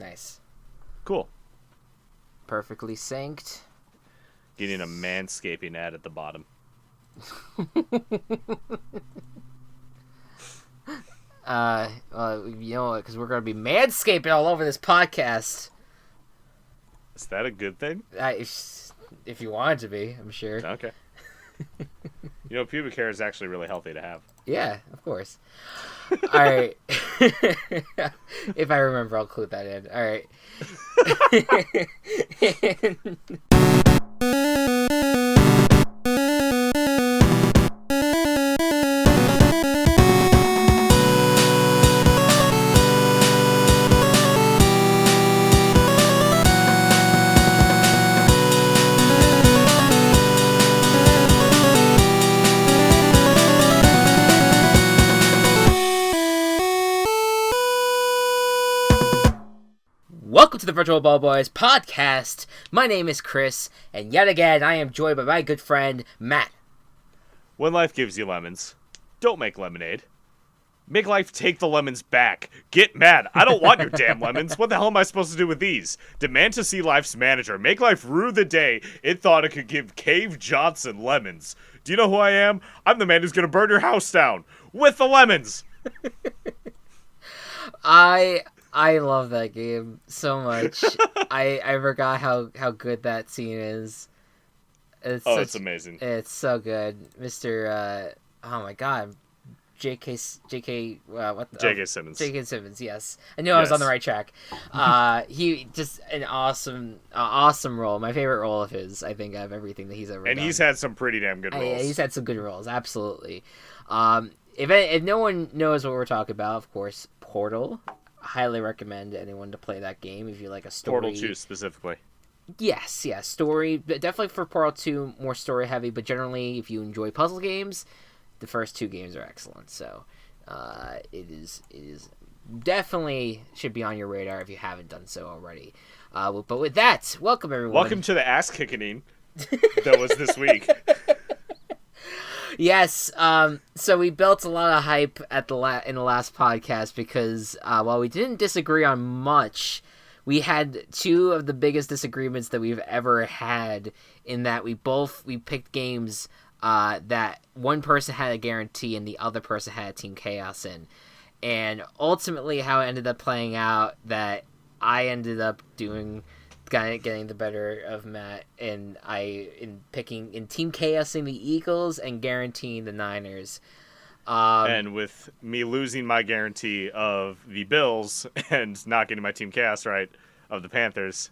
Nice. Cool. Perfectly synced. Getting a manscaping ad at the bottom. Well, you know what? Because we're going to be manscaping all over this podcast. Is that a good thing? If you want it to be, I'm sure. Okay. You know, pubic hair is actually really healthy to have. Yeah, of course. All right. If I remember, I'll include that in. All right. Welcome to the Virtual Ball Boys podcast. My name is Chris, and yet again, I am joined by my good friend, Matt. When life gives you lemons, don't make lemonade. Make life take the lemons back. Get mad. I don't want your damn lemons. What the hell am I supposed to do with these? Demand to see life's manager. Make life rue the day it thought it could give Cave Johnson lemons. Do you know who I am? I'm the man who's going to burn your house down with the lemons. I love that game so much. I forgot how good that scene is. It's amazing. It's so good. Mr. Oh my god. J.K. Simmons. J.K. Simmons, yes. I knew I was on the right track. He just an awesome role. My favorite role of his, I think, of everything that he's ever done. And he's had some pretty damn good roles. Yeah, he's had some good roles, absolutely. If no one knows what we're talking about, of course, Portal. Highly recommend anyone to play that game if you like a story. Portal 2 specifically. Yes, story. Definitely for Portal 2, more story heavy, but generally, if you enjoy puzzle games, the first two games are excellent. So, it is definitely should be on your radar if you haven't done so already. But with that, welcome everyone. Welcome to the ass kicking that was this week. Yes, so we built a lot of hype in the last podcast because while we didn't disagree on much, we had two of the biggest disagreements that we've ever had in that we picked games that one person had a guarantee and the other person had a Team Chaos in. And ultimately how it ended up playing out that I ended up getting the better of Matt, and in Team Chaosing the Eagles and guaranteeing the Niners. And with me losing my guarantee of the Bills and not getting my Team Chaos right of the Panthers.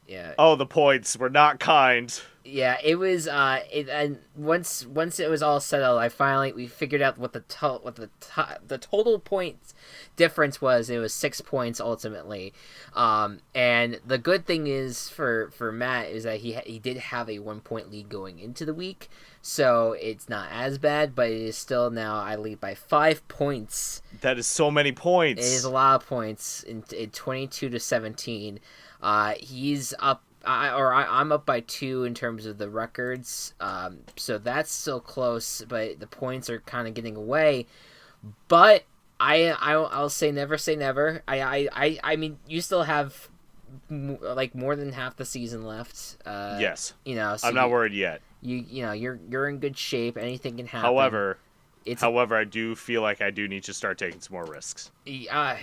Yeah. Oh, the points were not kind. Yeah, it was. And once it was all settled, we figured out what the total points difference was. It was 6 points ultimately. And the good thing is for Matt is that he did have a 1 point lead going into the week, so it's not as bad. But it is still now I lead by 5 points. That is so many points. It is a lot of points in 22-17. He's up. I'm up by 2 in terms of the records, so that's still close, but the points are kind of getting away. But I'll say never say never. I mean, you still have more than half the season left. Yes. So I'm not worried yet. You're in good shape. Anything can happen. However, I do feel like I do need to start taking some more risks. Yeah.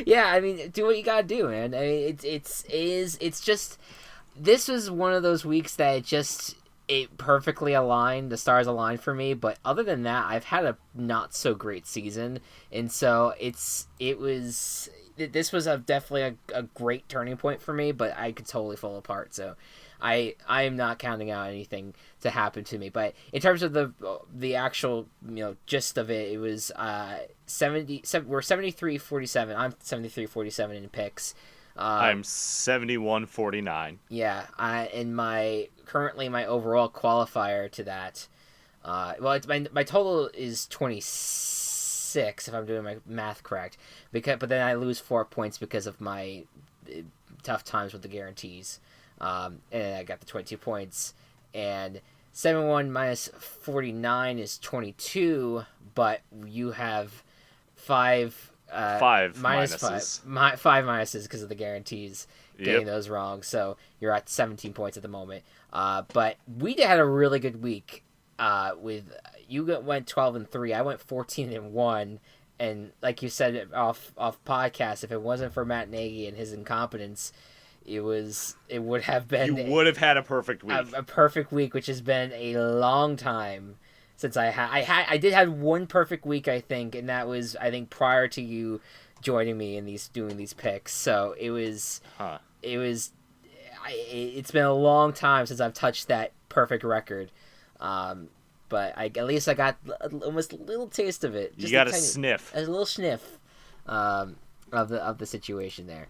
Yeah, I mean, do what you gotta do, man. I mean, it's just, this was one of those weeks that it perfectly aligned, the stars aligned for me, but other than that, I've had a not so great season, and so this was definitely a great turning point for me, but I could totally fall apart, so I am not counting out anything to happen to me. But in terms of the actual gist of it, it was 77. We're 73-47. I'm 73-47 in picks. I'm 71-49. Yeah, and currently my overall qualifier to that. It's my total is 26 if I'm doing my math correct. But then I lose 4 points because of my tough times with the guarantees. And I got the 22 points, and 71 minus 49 is 22, but you have 5 Five minus minuses. five minuses because of the guarantees. Getting Yep. those wrong, so you're at 17 points at the moment. But we had a really good week. With you went 12-3, I went 14-1, and like you said off podcast, if it wasn't for Matt Nagy and his incompetence, it would have been You would have had a perfect week. a perfect week, which has been a long time since I did have one perfect week, I think, and that was, I think, prior to you joining me in doing these picks. So it's been a long time since I've touched that perfect record. But at least I got almost a little taste of it. You got a sniff. A little sniff of the situation there.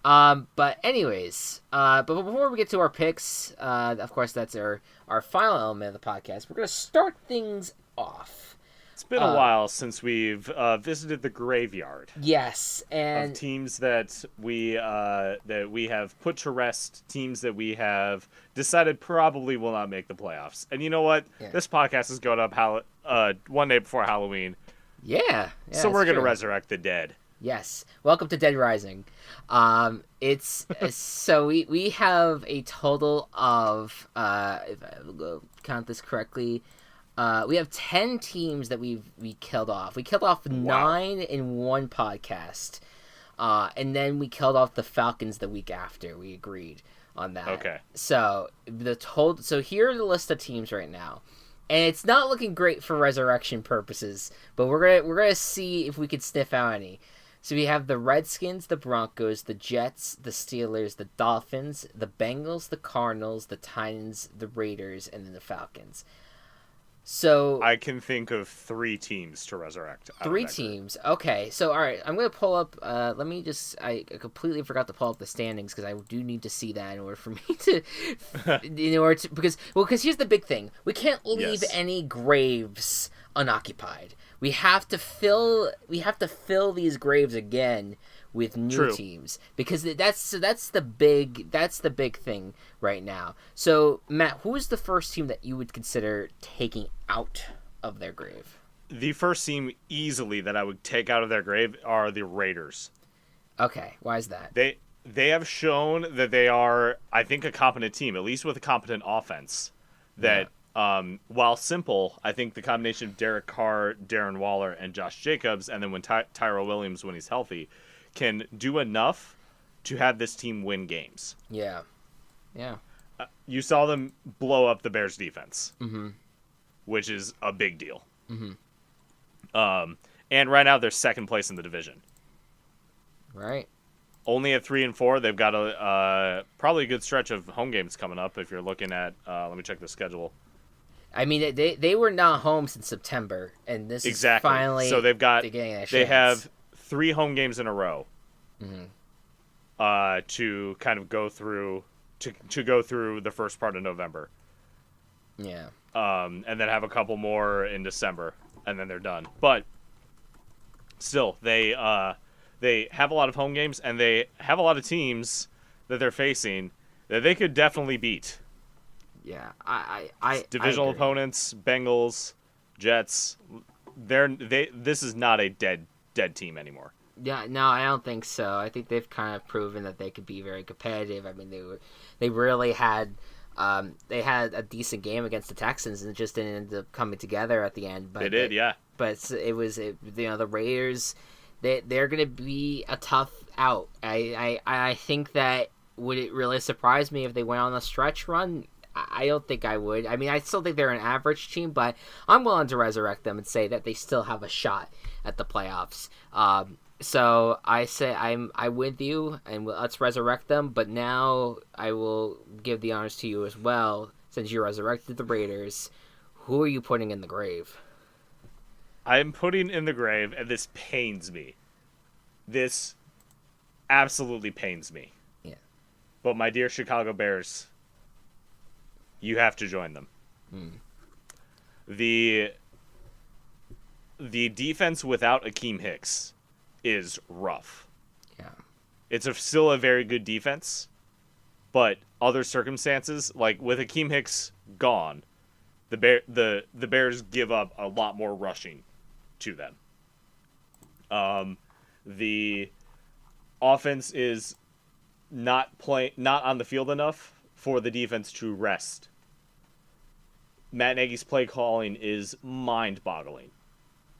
But anyways, but before we get to our picks, of course that's our final element of the podcast. We're gonna start things off. It's been a while since we've visited the graveyard. Yes, and of teams that we have put to rest, teams that we have decided probably will not make the playoffs. And you know what? Yeah. This podcast is going up one day before Halloween. Yeah, so we're gonna resurrect the dead. Yes. Welcome to Dead Rising. It's so we have a total of if I count this correctly, we have 10 teams that we killed off. We killed off 9 in one podcast, and then we killed off the Falcons the week after. We agreed on that. Okay. So so here are the list of teams right now. And it's not looking great for resurrection purposes, but we're gonna see if we can sniff out any. So we have the Redskins, the Broncos, the Jets, the Steelers, the Dolphins, the Bengals, the Cardinals, the Titans, the Raiders, and then the Falcons. So I can think of 3 teams to resurrect. 3 teams. Okay. So all right, I'm gonna pull up. Let me just. I completely forgot to pull up the standings because I do need to see that in order for me to, because here's the big thing: we can't leave any graves unoccupied. We have to fill these graves again with new teams because that's the big thing right now. So Matt, who is the first team that you would consider taking out of their grave? The first team easily that I would take out of their grave are the Raiders. Okay, why is that? They have shown that they are, I think, a competent team, at least with a competent offense. That while simple, I think the combination of Derek Carr, Darren Waller, and Josh Jacobs, and then when Tyrell Williams, when he's healthy, can do enough to have this team win games. Yeah. You saw them blow up the Bears defense, which is a big deal. And right now they're second place in the division. Right. Only at 3-4, they've got probably a good stretch of home games coming up. If you're looking at, let me check the schedule. I mean, they were not home since September, and this is finally. So they have 3 home games in a row. To kind of go through to go through the first part of November. Yeah. And then have a couple more in December, and then they're done. But still, they have a lot of home games, and they have a lot of teams that they're facing that they could definitely beat. Yeah, I divisional opponents, Bengals, Jets. This is not a dead team anymore. Yeah, no, I don't think so. I think they've kind of proven that they could be very competitive. I mean, they really had they had a decent game against the Texans and it just didn't end up coming together at the end. But they did, yeah. But the Raiders, they're gonna be a tough out. I think that would it really surprise me if they went on a stretch run? I don't think I would. I mean, I still think they're an average team, but I'm willing to resurrect them and say that they still have a shot at the playoffs. So I say I'm with you, and let's resurrect them. But now I will give the honors to you as well, since you resurrected the Raiders. Who are you putting in the grave? I'm putting in the grave, and this pains me. This absolutely pains me. Yeah. But my dear Chicago Bears, you have to join them. The defense without Akeem Hicks is rough. Yeah. It's still a very good defense, but other circumstances, like with Akeem Hicks gone, the Bears give up a lot more rushing to them. The offense is not on the field enough for the defense to rest. Matt Nagy's play calling is mind-boggling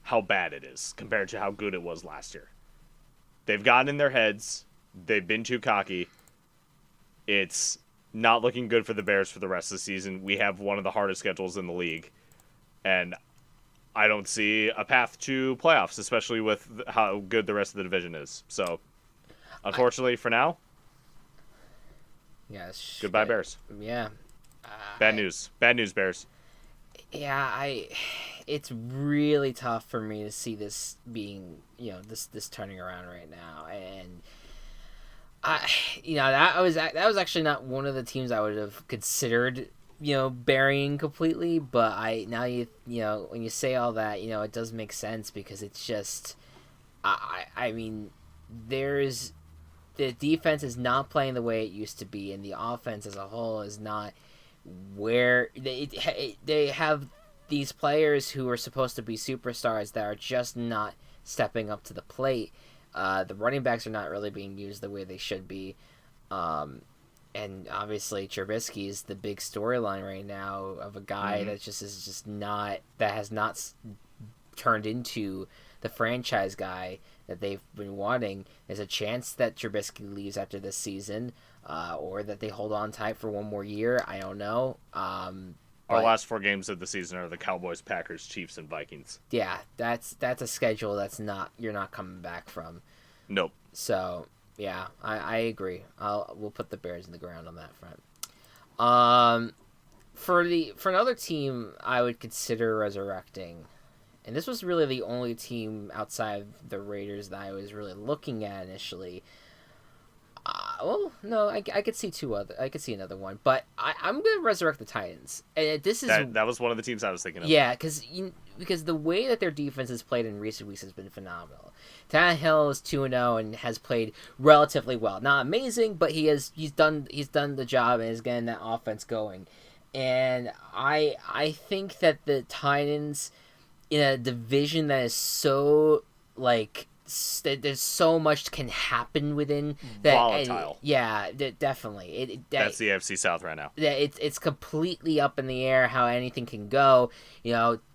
how bad it is compared to how good it was last year. They've gotten in their heads. They've been too cocky. It's not looking good for the Bears for the rest of the season. We have one of the hardest schedules in the league. And I don't see a path to playoffs, especially with how good the rest of the division is. So, unfortunately, for now, yes. Goodbye, Bears. Yeah. Bad news. Bad news, Bears. Yeah, it's really tough for me to see this being, this turning around right now. And that was actually not one of the teams I would have considered, burying completely. But when you say all that, it does make sense, because it's just, I mean, the defense is not playing the way it used to be, and the offense as a whole is not where they have these players who are supposed to be superstars that are just not stepping up to the plate. The running backs are not really being used the way they should be. And obviously Trubisky is the big storyline right now of a guy that has not turned into the franchise guy that they've been wanting. There's a chance that Trubisky leaves after this season, or that they hold on tight for one more year. I don't know. Our last 4 games of the season are the Cowboys, Packers, Chiefs, and Vikings. Yeah, that's a schedule you're not coming back from. Nope. So yeah, I agree. We'll put the Bears in the ground on that front. For another team, I would consider resurrecting. And this was really the only team outside of the Raiders that I was really looking at initially. I could see I could see another one, but I'm gonna resurrect the Titans. And that was one of the teams I was thinking of. Yeah, because the way that their defense has played in recent weeks has been phenomenal. Tannehill is 2-0 and has played relatively well. Not amazing, but he's done the job and is getting that offense going. And I think that the Titans, in a division that is so there's so much can happen within that. Volatile. Definitely. That's the AFC South right now. It's completely up in the air how anything can go.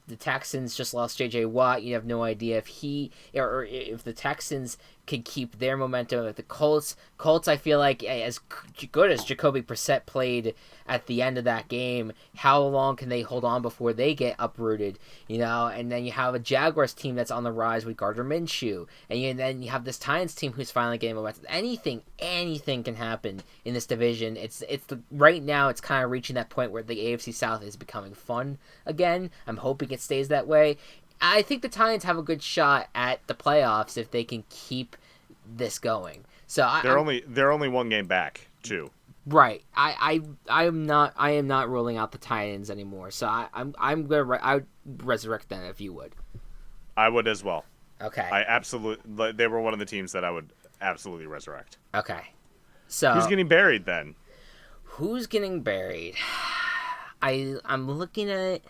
The Texans just lost J.J. Watt. You have no idea if the Texans can keep their momentum with the Colts. I feel like, as good as Jacoby Brissett played at the end of that game, how long can they hold on before they get uprooted? And then you have a Jaguars team that's on the rise with Gardner Minshew, and then you have this Titans team who's finally getting momentum. Anything can happen in this division. Right now it's kind of reaching that point where the AFC South is becoming fun again. I'm hoping it stays that way. I think the Titans have a good shot at the playoffs if they can keep this going. So they're only one game back too. Right. I am not ruling out the Titans anymore. So I would resurrect them if you would. I would as well. Okay. They were one of the teams that I would absolutely resurrect. Okay. So who's getting buried then? Who's getting buried? I'm looking at it.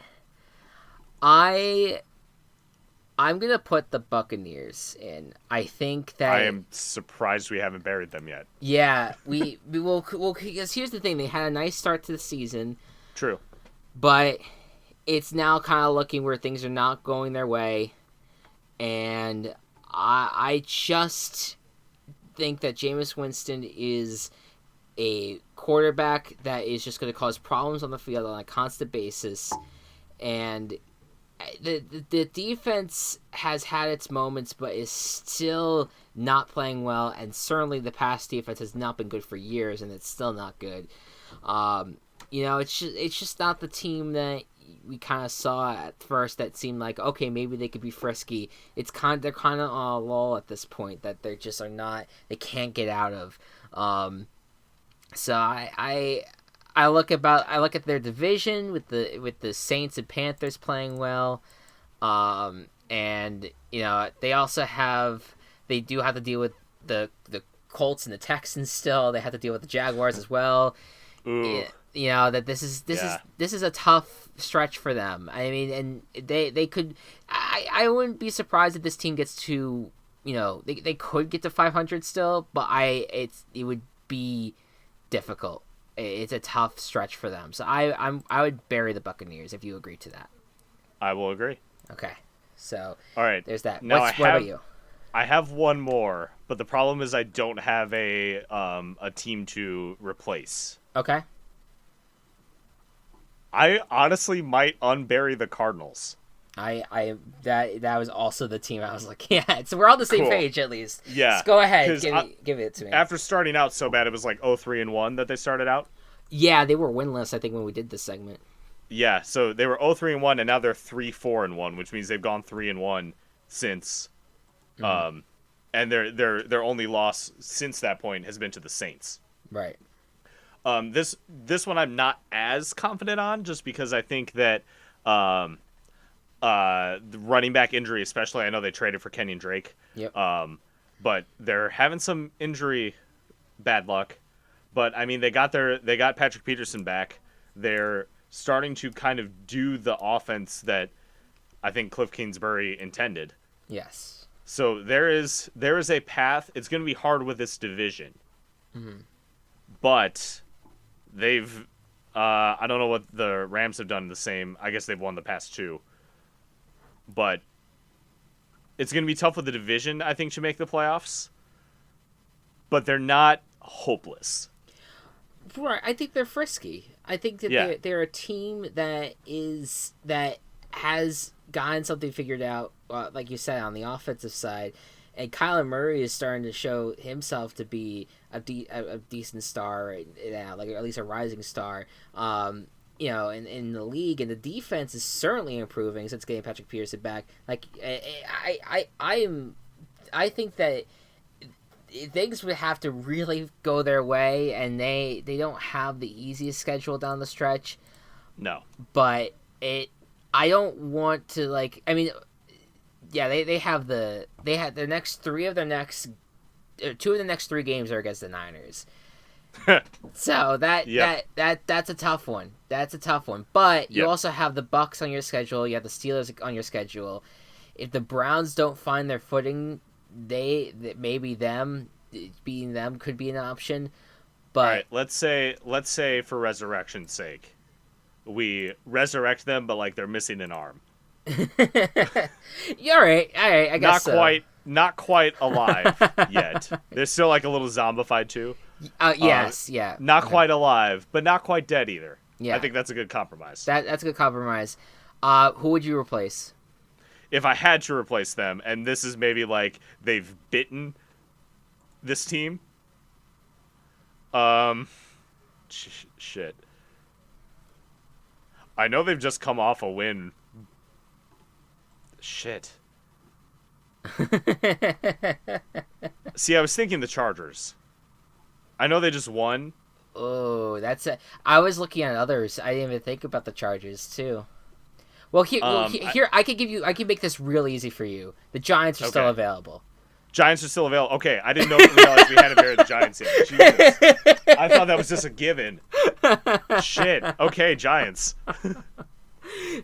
I'm going to put the Buccaneers in. I think that... I am surprised we haven't buried them yet. Yeah, we will, because here's the thing. They had a nice start to the season. True. But it's now kind of looking where things are not going their way. And I just think that Jameis Winston is a quarterback that is just going to cause problems on the field on a constant basis. And... The defense has had its moments, but is still not playing well, and certainly the pass defense has not been good for years, and it's still not good. It's just not the team that we kind of saw at first that seemed like, okay, maybe they could be frisky. They're kind of on a lull at this point that they just are not. They can't get out of. So I look at their division with the Saints and Panthers playing well, and they do have to deal with the Colts and the Texans still. They have to deal with the Jaguars as well. Ooh. That this is a tough stretch for them. I mean, and they could. I wouldn't be surprised if this team gets to they could get to 500 still, but it would be difficult. It's a tough stretch for them. So I would bury the Buccaneers if you agree to that. I will agree. Okay. So all right, there's that. Now what about you? I have one more, but the problem is I don't have a team to replace. Okay. I honestly might unbury the Cardinals. That was also the team I was like, yeah, so we're on the same page at least. Yeah. So go ahead, give it to me. After starting out so bad, it was like 0-3-1 that they started out. Yeah, they were winless, I think, when we did this segment. Yeah, so they were 0-3-1, and now they're 3-4-1, which means they've gone 3-1 since. Mm-hmm. And their only loss since that point has been to the Saints. Right. This one I'm not as confident on, just because I think that the running back injury, especially, I know they traded for Kenyon Drake. Yep. But they're having some injury bad luck. But I mean, they got Patrick Peterson back. They're starting to kind of do the offense that I think Cliff Kingsbury intended. Yes. So there is a path. It's going to be hard with this division. Mm-hmm. But they've I don't know what the Rams have done the same. I guess they've won the past two. But it's going to be tough with the division, I think, to make the playoffs. But they're not hopeless. Right. I think they're frisky. I think that they're a team that has gotten something figured out, like you said, on the offensive side. And Kyler Murray is starting to show himself to be a decent star right now, like at least a rising star. In the league, and the defense is certainly improving since getting Patrick Peterson back. Like I think that things would have to really go their way, and they don't have the easiest schedule down the stretch. No, but I don't want to they have their next two of the next three games are against the Niners. So that's a tough one. That's a tough one. But you also have the Bucs on your schedule. You have the Steelers on your schedule. If the Browns don't find their footing, maybe beating them could be an option. But all right, let's say for resurrection's sake, we resurrect them, but like they're missing an arm. Yeah, all right. I guess not quite alive yet. They're still like a little zombified too. Yes, yeah. Not quite alive, but not quite dead either. Yeah. I think that's a good compromise. That's a good compromise. Who would you replace? If I had to replace them, and this is maybe like they've bitten this team. Shit. I know they've just come off a win. Shit. See, I was thinking the Chargers. I know they just won. Oh, I was looking at others. I didn't even think about the Chargers too. Well, here I can make this real easy for you. The Giants are still available. Giants are still available. Okay, I didn't realize we hadn't buried the Giants yet. Jesus. I thought that was just a given. Shit. Okay, Giants.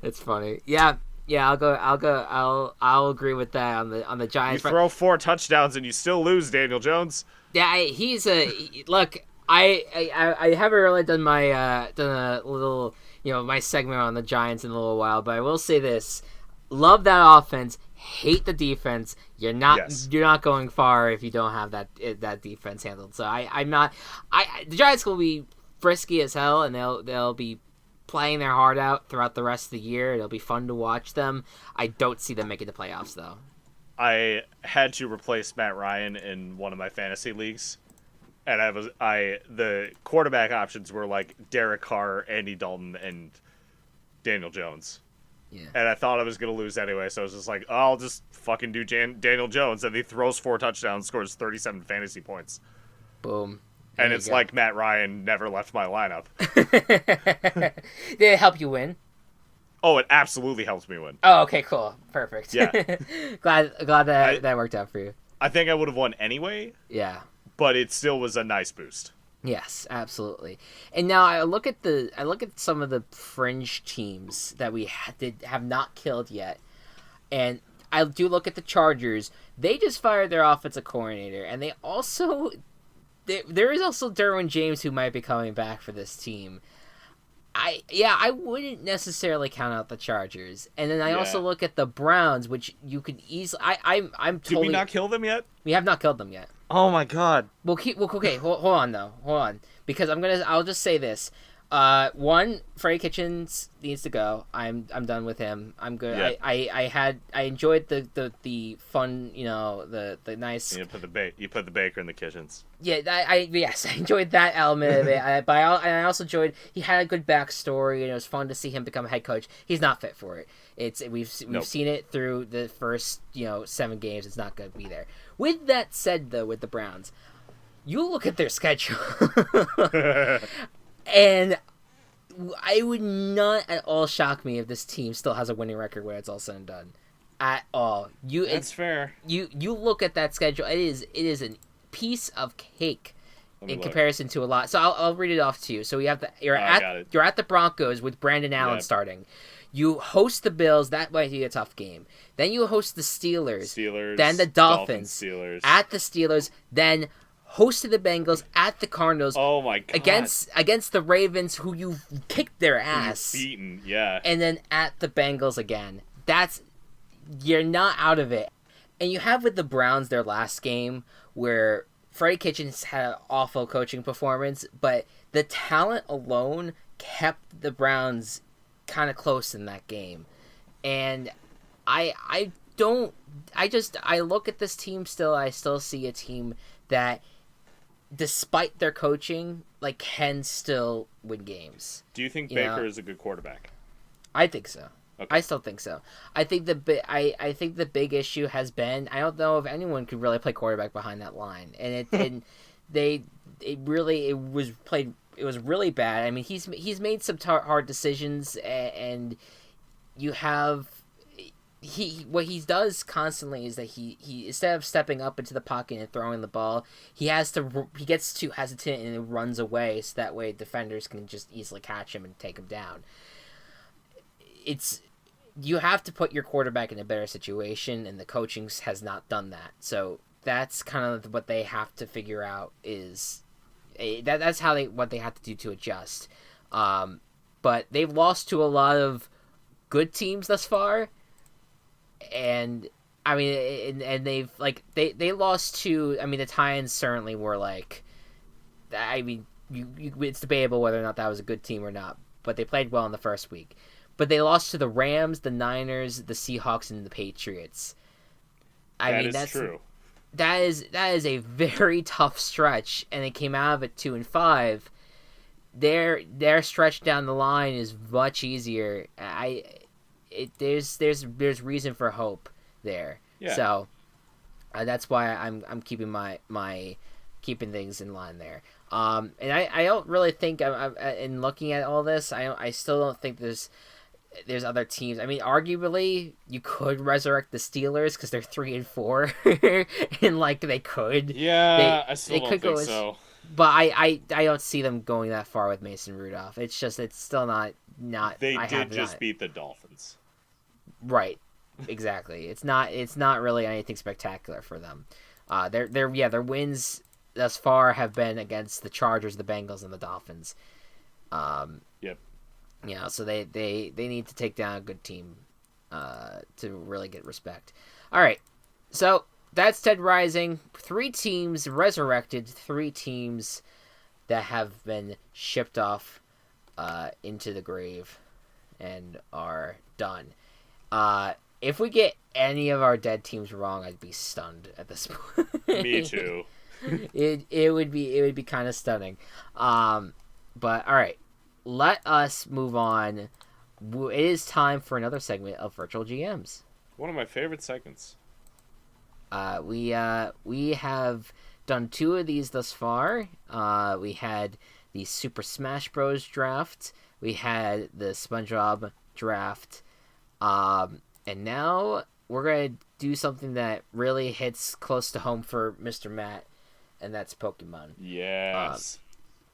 It's funny. Yeah, I'll agree with that on the Giants. You throw 4 touchdowns and you still lose, Daniel Jones. Yeah, he's look. I haven't really done a little my segment on the Giants in a little while, but I will say this: love that offense, hate the defense. You're not going far if you don't have that defense handled. So the Giants will be frisky as hell, and they'll be playing their heart out throughout the rest of the year. It'll be fun to watch them. I don't see them making the playoffs though. I had to replace Matt Ryan in one of my fantasy leagues, and the quarterback options were like Derek Carr, Andy Dalton, and Daniel Jones. Yeah. And I thought I was going to lose anyway, so I was just like, I'll just fucking do Daniel Jones, and he throws 4 touchdowns, scores 37 fantasy points. Boom. And it's like Matt Ryan never left my lineup. Did it help you win? Oh, it absolutely helps me win. Oh, okay, cool. Perfect. Yeah. glad that worked out for you. I think I would have won anyway. Yeah. But it still was a nice boost. Yes, absolutely. And now I look at some of the fringe teams that we have not killed yet, and I do look at the Chargers. They just fired their offensive coordinator, and they also there is also Derwin James who might be coming back for this team. I wouldn't necessarily count out the Chargers, and then I also look at the Browns, which you could easily. I'm totally. Did we not kill them yet? We have not killed them yet. Oh my god. Okay. Hold on, because I'll just say this. One, Freddie Kitchens needs to go. I'm done with him. I'm good. Yeah. I enjoyed the fun, the nice. You put the baker in the kitchens. Yeah, yes, I enjoyed that element of it. But I also enjoyed he had a good backstory, and it was fun to see him become a head coach. He's not fit for it. We've seen it through the first 7 games. It's not going to be there. With that said, though, with the Browns, you look at their schedule. And it would not at all shock me if this team still has a winning record when it's all said and done. At all. That's fair. You look at that schedule. It is a piece of cake in comparison to a lot. So I'll read it off to you. So we have you're at the Broncos with Brandon Allen starting. You host the Bills. That might be a tough game. Then you host the Steelers. Then the Dolphins. Steelers. At the Steelers. Then hosted the Bengals at the Cardinals. Oh my god! Against the Ravens, who you kicked their ass, beaten, yeah. And then at the Bengals again. You're not out of it. And you have with the Browns their last game where Freddie Kitchens had an awful coaching performance, but the talent alone kept the Browns kind of close in that game. And I look at this team still. I still see a team that, despite their coaching, can still win games. Do you think Baker is a good quarterback? I think so. Okay. I still think so. I think I think the big issue has been, I don't know if anyone could really play quarterback behind that line, and it was really bad. I mean, he's made some hard decisions, and you have. What he does constantly is that he instead of stepping up into the pocket and throwing the ball, he gets too hesitant and it runs away, so that way defenders can just easily catch him and take him down. You have to put your quarterback in a better situation, and the coaching has not done that. So that's kind of what they have to figure out is that's what they have to do to adjust. But they've lost to a lot of good teams thus far. And I mean, and they've they lost to. I mean, the Titans certainly were I mean, it's debatable whether or not that was a good team or not. But they played well in the first week. But they lost to the Rams, the Niners, the Seahawks, and the Patriots. That's true. That is a very tough stretch, and they came out of it 2-5. Their stretch down the line is much easier. There's reason for hope there. Yeah. So that's why I'm keeping keeping things in line there. And I don't really think in looking at all this, I still don't think there's other teams. I mean, arguably you could resurrect the Steelers because they're 3-4, and they could. Yeah, I still don't think so. But I don't see them going that far with Mason Rudolph. It's still not. They did just beat the Dolphins. Right, exactly. It's not really anything spectacular for them. Their wins thus far have been against the Chargers, the Bengals, and the Dolphins. Yep. Yeah, so they need to take down a good team to really get respect. All right, so that's Ted Rising. 3 teams resurrected. 3 teams that have been shipped off into the grave and are done. If we get any of our dead teams wrong, I'd be stunned at this point. Me too. It would be kind of stunning. But all right, let us move on. It is time for another segment of Virtual GMs. One of my favorite segments. We have done 2 of these thus far. We had the Super Smash Bros. Draft. We had the SpongeBob draft. And now we're going to do something that really hits close to home for Mr. Matt, and that's Pokemon. Yes.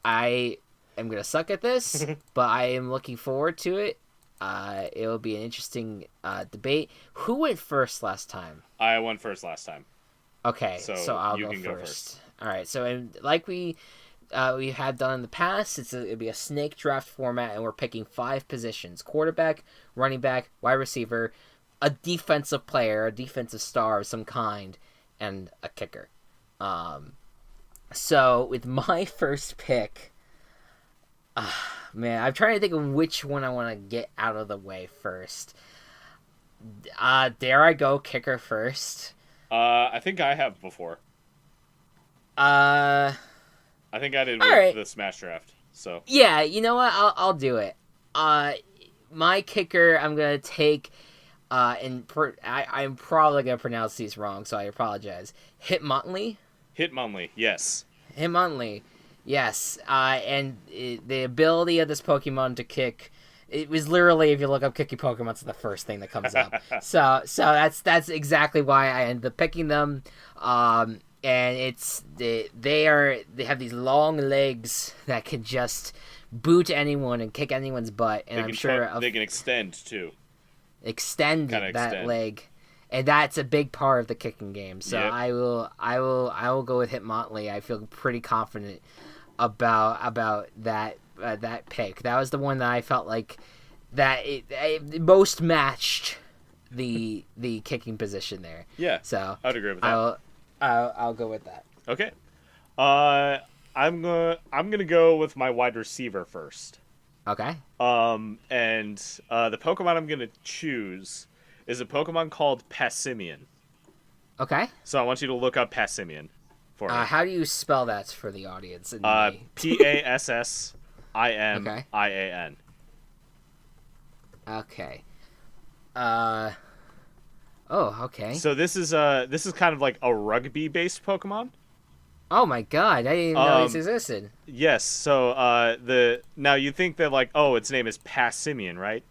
I am going to suck at this, but I am looking forward to it. It will be an interesting debate. Who went first last time? I went first last time. Okay, so I'll you go can first. go first. All right, so like we have done in the past, it'll be a snake draft format, and we're picking 5 positions: quarterback, running back, wide receiver, a defensive player, a defensive star of some kind, and a kicker. So with my first pick, man, I'm trying to think of which one I want to get out of the way first. Dare I go kicker first? I think I have before. Uh, I think I did all with right. the Smash Draft. So Yeah, you know what? I'll do it. My kicker, I'm gonna take. I'm probably gonna pronounce these wrong, so I apologize. Hitmonlee. Hitmonlee, yes. Hitmonlee, yes. The ability of this Pokemon to kick. It was literally, if you look up kicking Pokemon, it's the first thing that comes up. so that's exactly why I ended up picking them. And they have these long legs that can just boot anyone and kick anyone's butt, and I'm sure they can extend too. Extend that leg, and that's a big part of the kicking game. So yep. I will go with Hitmonlee. I feel pretty confident about that pick. That was the one that I felt like that it most matched the kicking position there. Yeah. So I'd agree with that. I'll go with that. Okay. I'm gonna go with my wide receiver first. Okay. And the Pokemon I'm gonna choose is a Pokemon called Passimian. Okay. So I want you to look up Passimian for me. How do you spell that for the audience? Passimian. Okay. Okay. So this is kind of like a rugby based Pokemon. Oh my god, I didn't even know this existed. Yes, so now you think that like, oh, its name is Passimian, right?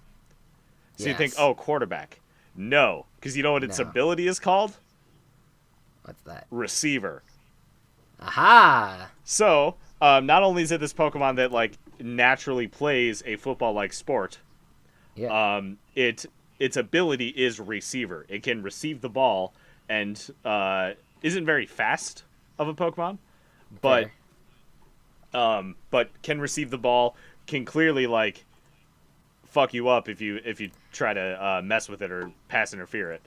So you think, oh, quarterback. No, because you know what its ability is called? What's that? Receiver. Aha! So, not only is it this Pokemon that like naturally plays a football-like sport, its ability is receiver. It can receive the ball and isn't very fast of a Pokemon, but can receive the ball, can clearly like fuck you up if you try to mess with it or pass interfere it.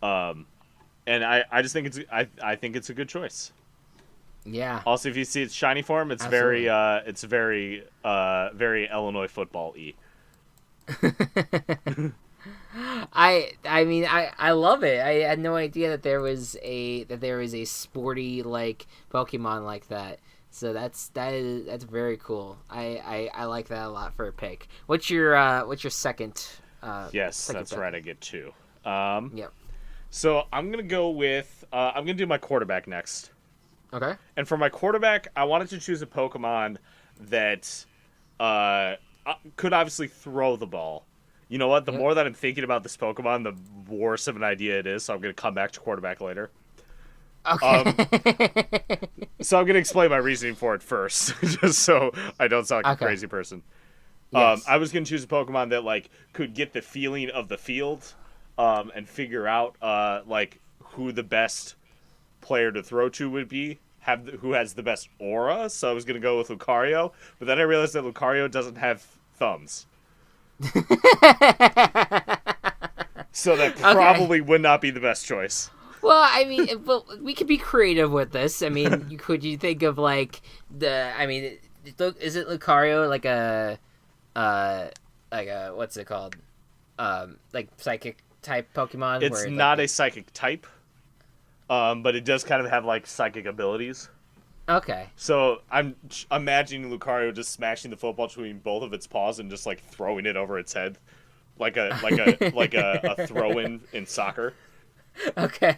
And I just think I think it's a good choice. Yeah. Also, if you see its shiny form, it's very Illinois football-y. I mean I love it. I had no idea that there was a sporty like Pokemon like that. So that's very cool. I like that a lot for a pick. What's your second? Yes, second that's pick? right. I get 2. Yep. So I'm gonna go with I'm gonna do my quarterback next. Okay. And for my quarterback, I wanted to choose a Pokemon that could obviously throw the ball. You know what? The more that I'm thinking about this Pokemon, the worse of an idea it is. So I'm going to come back to quarterback later. Okay. So I'm going to explain my reasoning for it first, just so I don't sound like a crazy person. Yes. I was going to choose a Pokemon that like could get the feeling of the field, and figure out like who the best player to throw to would be. Who has the best aura. So I was going to go with Lucario, but then I realized that Lucario doesn't have thumbs. So that probably would not be the best choice. Well, I mean, we could be creative with this. I mean, you think of like is it Lucario like a what's it called? Like psychic type Pokemon? It's not a psychic type, but it does kind of have like psychic abilities. Okay. So I'm imagining Lucario just smashing the football between both of its paws and just like throwing it over its head, like a throw-in in soccer. Okay.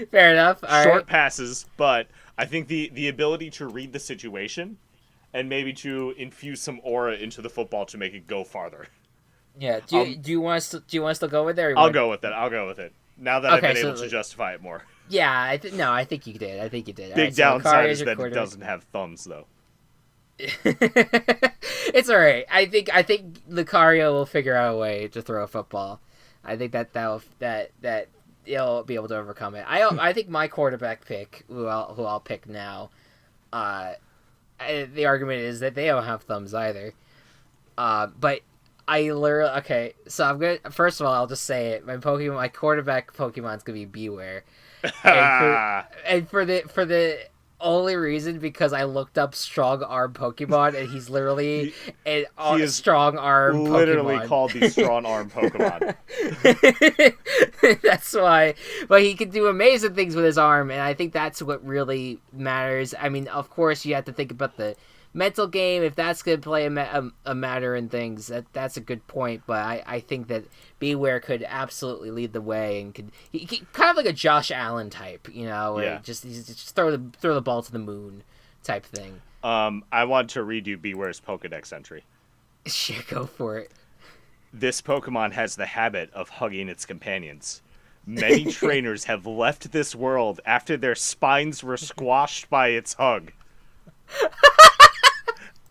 Fair enough. All Short right. passes, but I think the ability to read the situation and maybe to infuse some aura into the football to make it go farther. Yeah. Do you want us to go with it? I'll go with it. Now that I've been able to justify it more. Yeah, I think you did. Big downside is that it doesn't have thumbs, though. It's all right. I think Lucario will figure out a way to throw a football. I think that he'll be able to overcome it. I think my quarterback pick, who I'll pick now, the argument is that they don't have thumbs either. But I literally okay. So I'm gonna first of all, I'll just say it. My quarterback Pokemon's gonna be Beware, and for the only reason because I looked up strong arm Pokemon and he's literally a strong arm literally Pokemon. called the strong arm Pokemon. That's why. But he can do amazing things with his arm, and I think that's what really matters. I mean, of course, you have to think about the mental game. If that's going to play a matter in things, that's a good point. But I think that Beware could absolutely lead the way and could kind of like a Josh Allen type, where he's just throw the ball to the moon type thing. I want to read you Beware's Pokedex entry. Sure, go for it. This Pokemon has the habit of hugging its companions. Many trainers have left this world after their spines were squashed by its hug.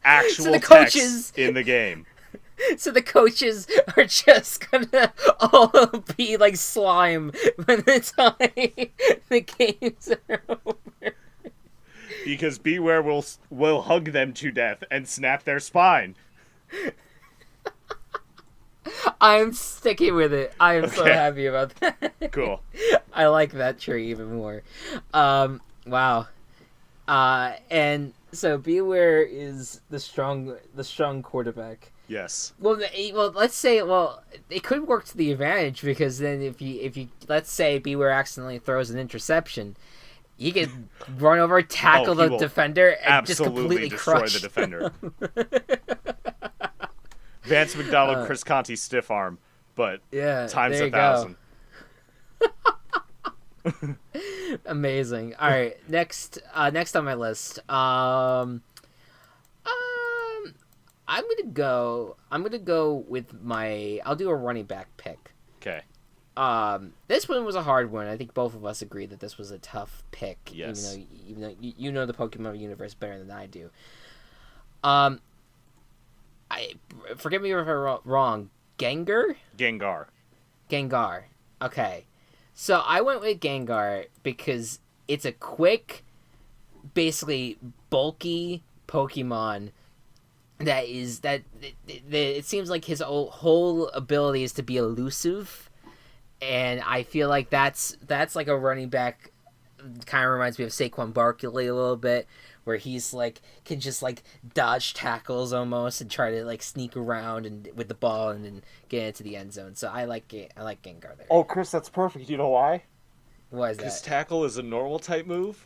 Actual text in the game. So the coaches are just gonna all be like slime by the time the games are over. Because Beware will hug them to death and snap their spine. I'm sticking with it. I am so happy about that. Cool. I like that tree even more. Wow. And so Beware is the strong quarterback. Yes. Well, let's say it could work to the advantage because then if you let's say Beware accidentally throws an interception, he can run over, tackle the defender, and just completely destroy crush the defender. Vance McDonald, Chris Conti stiff arm, but times 1,000. Amazing. All right, next on my list. I'm gonna go with I'll do a running back pick. Okay. This one was a hard one. I think both of us agreed that this was a tough pick. Yes. Even though you know the Pokemon universe better than I do. Forgive me if I'm wrong. Gengar. Okay. So I went with Gengar because it's a quick, basically bulky Pokemon it seems like his whole ability is to be elusive, and I feel like that's like a running back. Kind of reminds me of Saquon Barkley a little bit, where he's like can just like dodge tackles almost and try to like sneak around and with the ball and then get into the end zone. So I like Gengar there. Oh, Chris, that's perfect. You know why? Why is that? Because tackle is a normal type move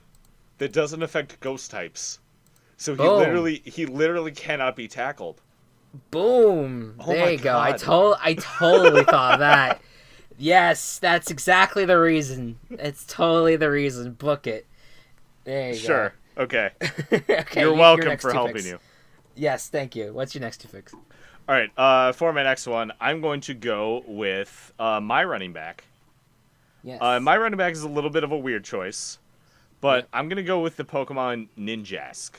that doesn't affect ghost types. So he literally cannot be tackled. Boom! Oh there you go. God. I totally thought of that. Yes, that's exactly the reason. It's totally the reason. Book it. There you go. Sure. Okay. Okay. You're welcome for helping you. Yes, thank you. What's your next two picks? All right. For my next one, I'm going to go with my running back. Yes. My running back is a little bit of a weird choice, but I'm going to go with the Pokemon Ninjask.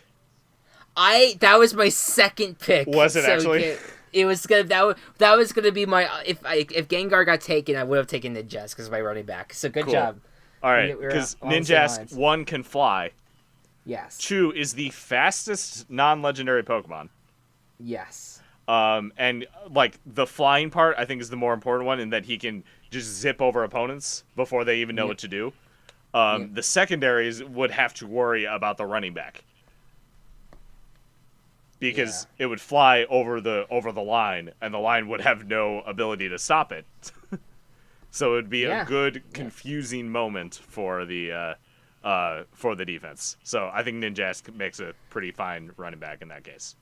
That was my second pick. Was it actually? It was gonna that was gonna be my if Gengar got taken, I would have taken Ninjask because my running back. So good job. All right, because Ninjask 1 can fly. Yes. 2 is the fastest non-legendary Pokemon. Yes. And like the flying part, I think is the more important one in that he can just zip over opponents before they even know what to do. The secondaries would have to worry about the running back. Because it would fly over the line, and the line would have no ability to stop it. So it would be a good, confusing moment for the defense. So I think Ninjask makes a pretty fine running back in that case.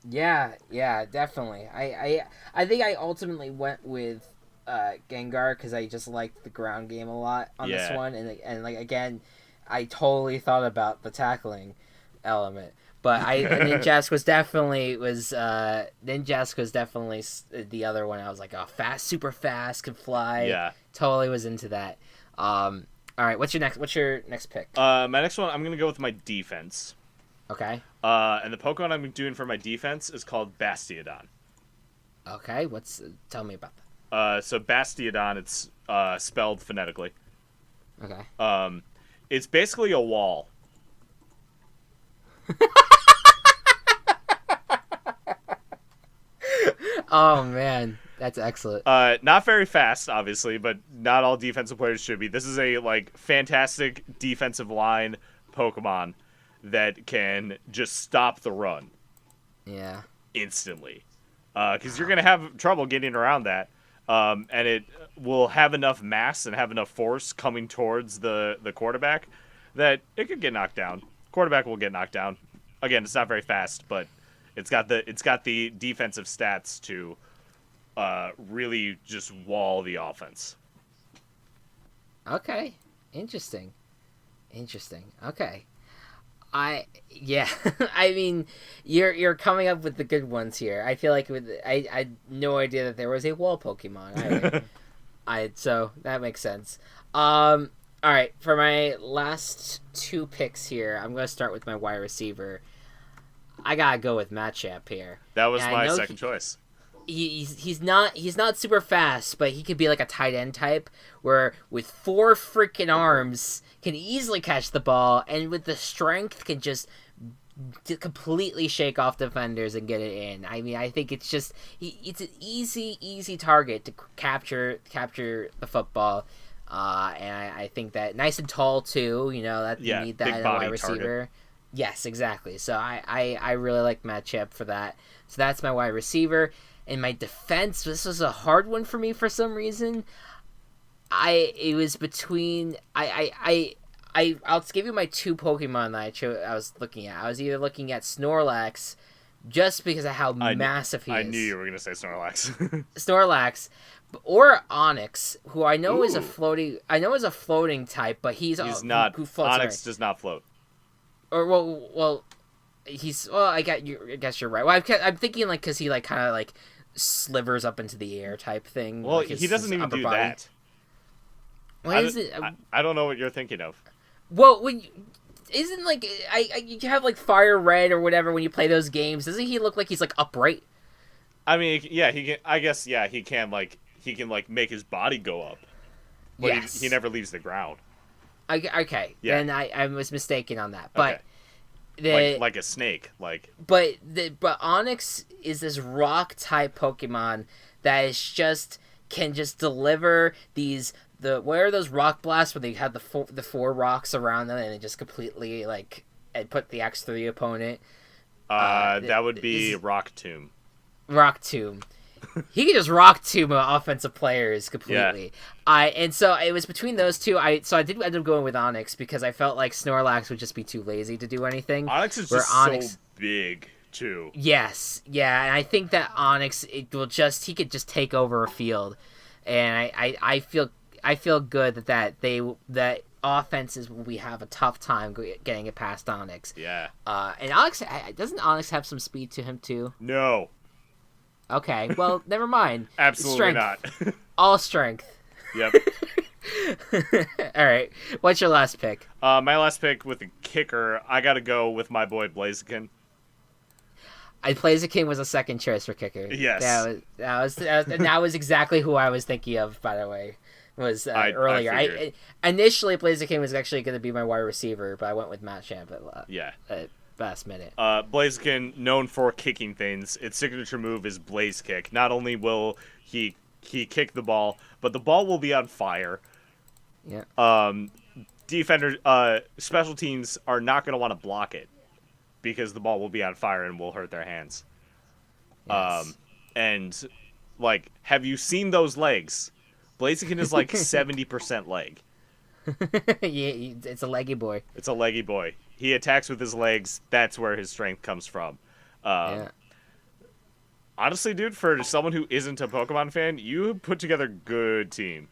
Yeah, definitely. I think I ultimately went with Gengar because I just liked the ground game a lot on this one, and like again, I totally thought about the tackling element. But Ninjask was definitely the other one. I was like, oh, super fast, can fly. Yeah, totally was into that. All right, what's your next pick? My next one, I'm gonna go with my defense. Okay. And the Pokemon I'm doing for my defense is called Bastiodon. Okay, tell me about that. So Bastiodon, it's spelled phonetically. Okay. It's basically a wall. Oh man, that's excellent. Not very fast, obviously, but not all defensive players should be. This is a fantastic defensive line Pokemon that can just stop the run. Yeah. Instantly, because you're gonna have trouble getting around that, and it will have enough mass and have enough force coming towards the quarterback that it could get knocked down. Quarterback will get knocked down. Again, it's not very fast, but it's got the defensive stats to really just wall the offense. Okay. Interesting. Okay. Yeah. I mean, you're coming up with the good ones here. I feel like I had no idea that there was a wall Pokemon. So that makes sense. All right, for my last two picks here, I'm gonna start with my wide receiver. I gotta go with Matchup here. That was my second choice. He's not super fast, but he could be like a tight end type where with 4 freaking arms can easily catch the ball, and with the strength can just completely shake off defenders and get it in. I mean, I think it's just it's an easy target to capture the football. And I think that nice and tall too. You know that you need that in a wide receiver. Target. Yes, exactly. So I really like Matchup for that. So that's my wide receiver. In my defense, this was a hard one for me for some reason. It was between I'll give you my 2 Pokemon that I was looking at. I was either looking at Snorlax, just because of how massive he is. I knew you were gonna say Snorlax. Snorlax, or Onyx, who I know is a floating type, but he's not. Who floats, Onyx does not float. Or I guess you're right. Well, I'm thinking because he kind of slivers up into the air type thing. Well, he doesn't even do body. that. What is it? I don't know what you're thinking of. Well, isn't you have Fire Red or whatever when you play those games? Doesn't he look like he's upright? I mean, yeah, he can. I guess, yeah, he can make his body go up, but yes. he never leaves the ground. Okay, yeah. Then I was mistaken on that, but. Okay. Like a snake, But Onyx is this rock type Pokemon that is can deliver these what are those rock blasts where they have the 4 rocks around them and it just completely and put the X through the opponent. That would be Rock Tomb. Rock Tomb. He can just Rock Tomb offensive players completely. Yeah. And so it was between those two. I did end up going with Onyx because I felt like Snorlax would just be too lazy to do anything. Onyx is so big too. Yes, yeah, and I think that Onyx he could just take over a field, and I feel good that offenses we have a tough time getting it past Onyx. Yeah. And Onyx doesn't Onyx have some speed to him too? No. Okay, well, never mind. Absolutely strength. Not. All strength. Yep. All right. What's your last pick? My last pick with the kicker, I got to go with my boy Blaziken. Blaziken was a second choice for kicker. Yes. That was exactly who I was thinking of, by the way. Was earlier. Initially, Blaziken was actually going to be my wide receiver, but I went with Matt Champ at last minute. Blaziken, known for kicking things, its signature move is Blaze Kick. Not only will he kick the ball, but the ball will be on fire. Yeah. Defenders, special teams are not going to want to block it because the ball will be on fire and will hurt their hands. Yes. And have you seen those legs? Blaziken is 70% leg. Yeah, it's a leggy boy. It's a leggy boy. He attacks with his legs. That's where his strength comes from. Yeah. Honestly, dude, for someone who isn't a Pokemon fan, you put together a good team.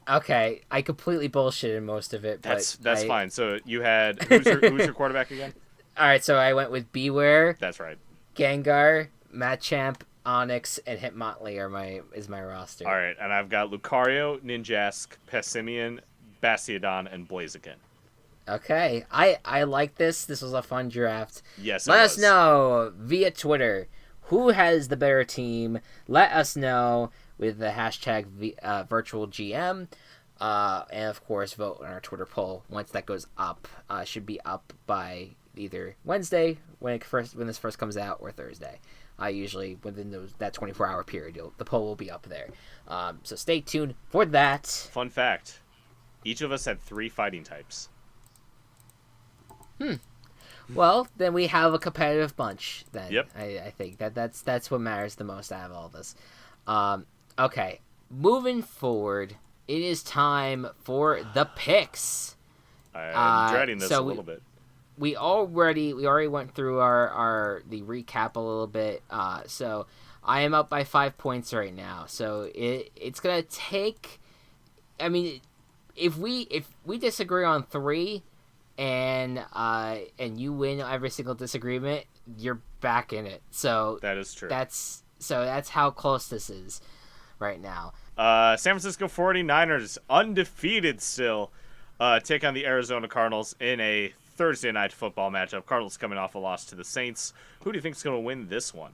Okay, I completely bullshitted most of it. That's fine. So you had who's your quarterback again? All right, so I went with Beware. That's right. Gengar, Machamp, Onyx, and Hitmonlee is my roster. All right, and I've got Lucario, Ninjask, Passimian, Bastiodon, and Blaziken. Okay, I like this. This was a fun draft. Yes, Let us know via Twitter who has the better team. Let us know with the hashtag Virtual GM. And of course, vote on our Twitter poll once that goes up. Should be up by either Wednesday when this first comes out, or Thursday. Usually within that 24-hour period, the poll will be up there. So stay tuned for that. Fun fact: each of us had 3 fighting types. Well, then we have a competitive bunch. Then Yep. I think that's what matters the most out of all this. Okay, moving forward, it is time for the picks. I'm dreading this a little bit. We already went through the recap a little bit. So I am up by 5 points right now. So it's gonna take. I mean, if we disagree on 3, and you win every single disagreement, you're back in it. So That is true. That's how close this is right now. San Francisco 49ers, undefeated still, take on the Arizona Cardinals in a Thursday night football matchup. Cardinals coming off a loss to the Saints. Who do you think is going to win this one?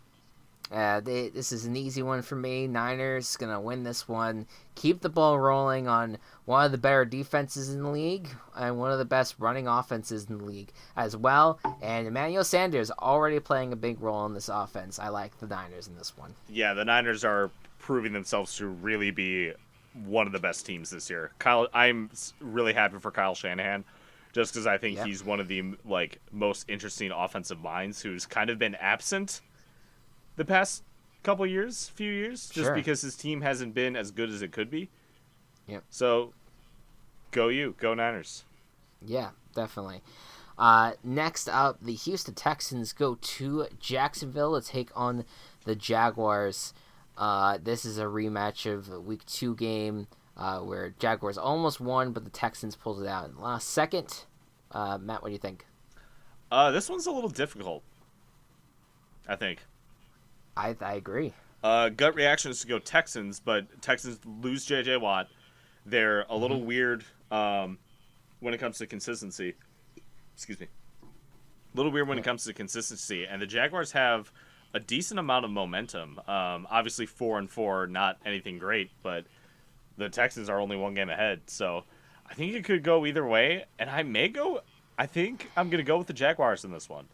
This is an easy one for me. Niners going to win this one. Keep the ball rolling on one of the better defenses in the league and one of the best running offenses in the league as well. And Emmanuel Sanders already playing a big role in this offense. I like the Niners in this one. Yeah, the Niners are proving themselves to really be one of the best teams this year. I'm really happy for Kyle Shanahan, just because I think he's one of the most interesting offensive minds who's kind of been absent the past few years, just because his team hasn't been as good as it could be. Yep. So, go Niners. Yeah, definitely. Next up, the Houston Texans go to Jacksonville to take on the Jaguars. This is a rematch of a Week 2 game where Jaguars almost won, but the Texans pulled it out in the last second. Matt, what do you think? This one's a little difficult, I think. I agree. Gut reaction is to go Texans, but Texans lose J.J. Watt. They're a little weird when it comes to consistency. Excuse me. A little weird when it comes to consistency. And the Jaguars have a decent amount of momentum. Obviously 4-4, not anything great, but the Texans are only 1 game ahead. So I think it could go either way. And I think I'm going to go with the Jaguars in this one.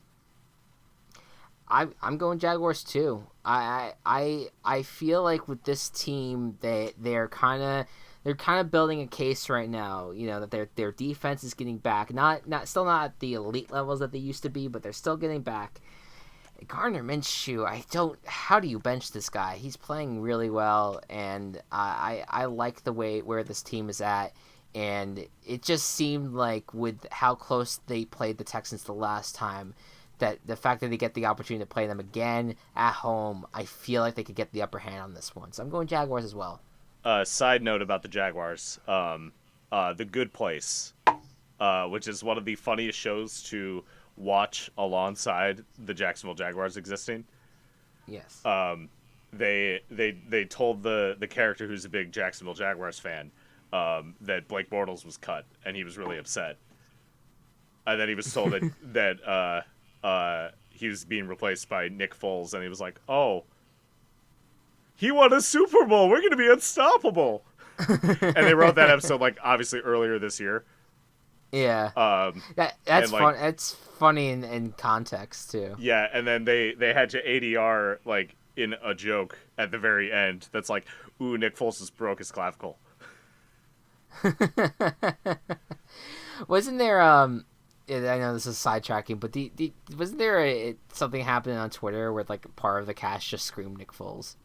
I'm going Jaguars too. I feel like with this team they're kind of building a case right now. You know, that their defense is getting back. Still not at the elite levels that they used to be, but they're still getting back. Gardner Minshew, how do you bench this guy? He's playing really well, and I like the where this team is at. And it just seemed like with how close they played the Texans the last time, that the fact that they get the opportunity to play them again at home, I feel like they could get the upper hand on this one. So I'm going Jaguars as well. Side note about the Jaguars, The Good Place, which is one of the funniest shows to watch alongside the Jacksonville Jaguars existing. Yes. They told the character who's a big Jacksonville Jaguars fan that Blake Bortles was cut, and he was really upset. And then he was told that he was being replaced by Nick Foles, and he was like, "Oh, he won a Super Bowl. We're going to be unstoppable." And they wrote that episode obviously earlier this year. Yeah. That's fun. It's funny in context too. Yeah, and then they had to ADR in a joke at the very end. That's like, "Ooh, Nick Foles just broke his clavicle." Wasn't there I know this is sidetracking, but wasn't there something happening on Twitter where part of the cast just screamed Nick Foles?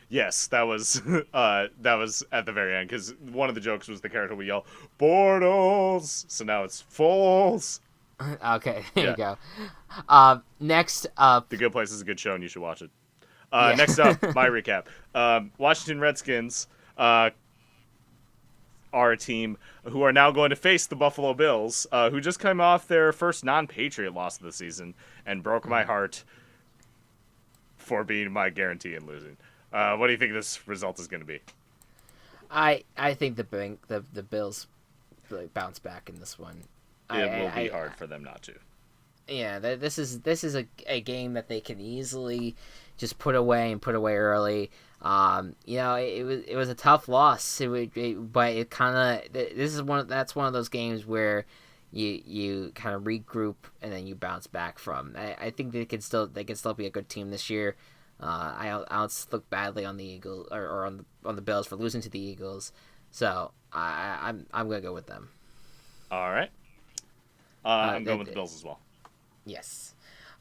Yes, that was at the very end, because one of the jokes was the character would yell Bortles, so now it's Foles. Okay, there you go. Next up, The Good Place is a good show, and you should watch it. Next up, my recap: Washington Redskins are a team who are now going to face the Buffalo Bills, who just came off their first non-Patriot loss of the season and broke my heart for being my guarantee in losing. What do you think this result is going to be? I think the Bills bounce back in this one. It will be hard for them not to. Yeah, this is a game that they can easily just put away early. It was a tough loss. But it kind of that's one of those games where you kind of regroup and then you bounce back from. I think they can still be a good team this year. I don't look badly on the Eagles or on the Bills for losing to the Eagles, so I'm gonna go with them. All right. I'm going with the Bills as well. Yes.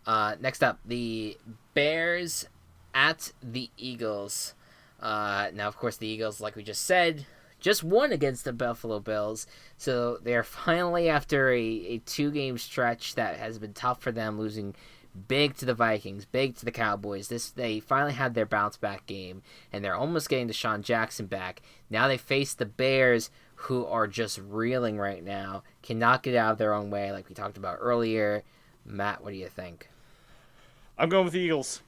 Next up, the Bears at the Eagles. Now, of course, the Eagles, like we just said, just won against the Buffalo Bills. So they're finally, after a 2-game stretch that has been tough for them, losing big to the Vikings, big to the Cowboys. They finally had their bounce back game, and they're almost getting Deshaun Jackson back. Now they face the Bears, who are just reeling right now, cannot get out of their own way, like we talked about earlier. Matt, what do you think? I'm going with the Eagles.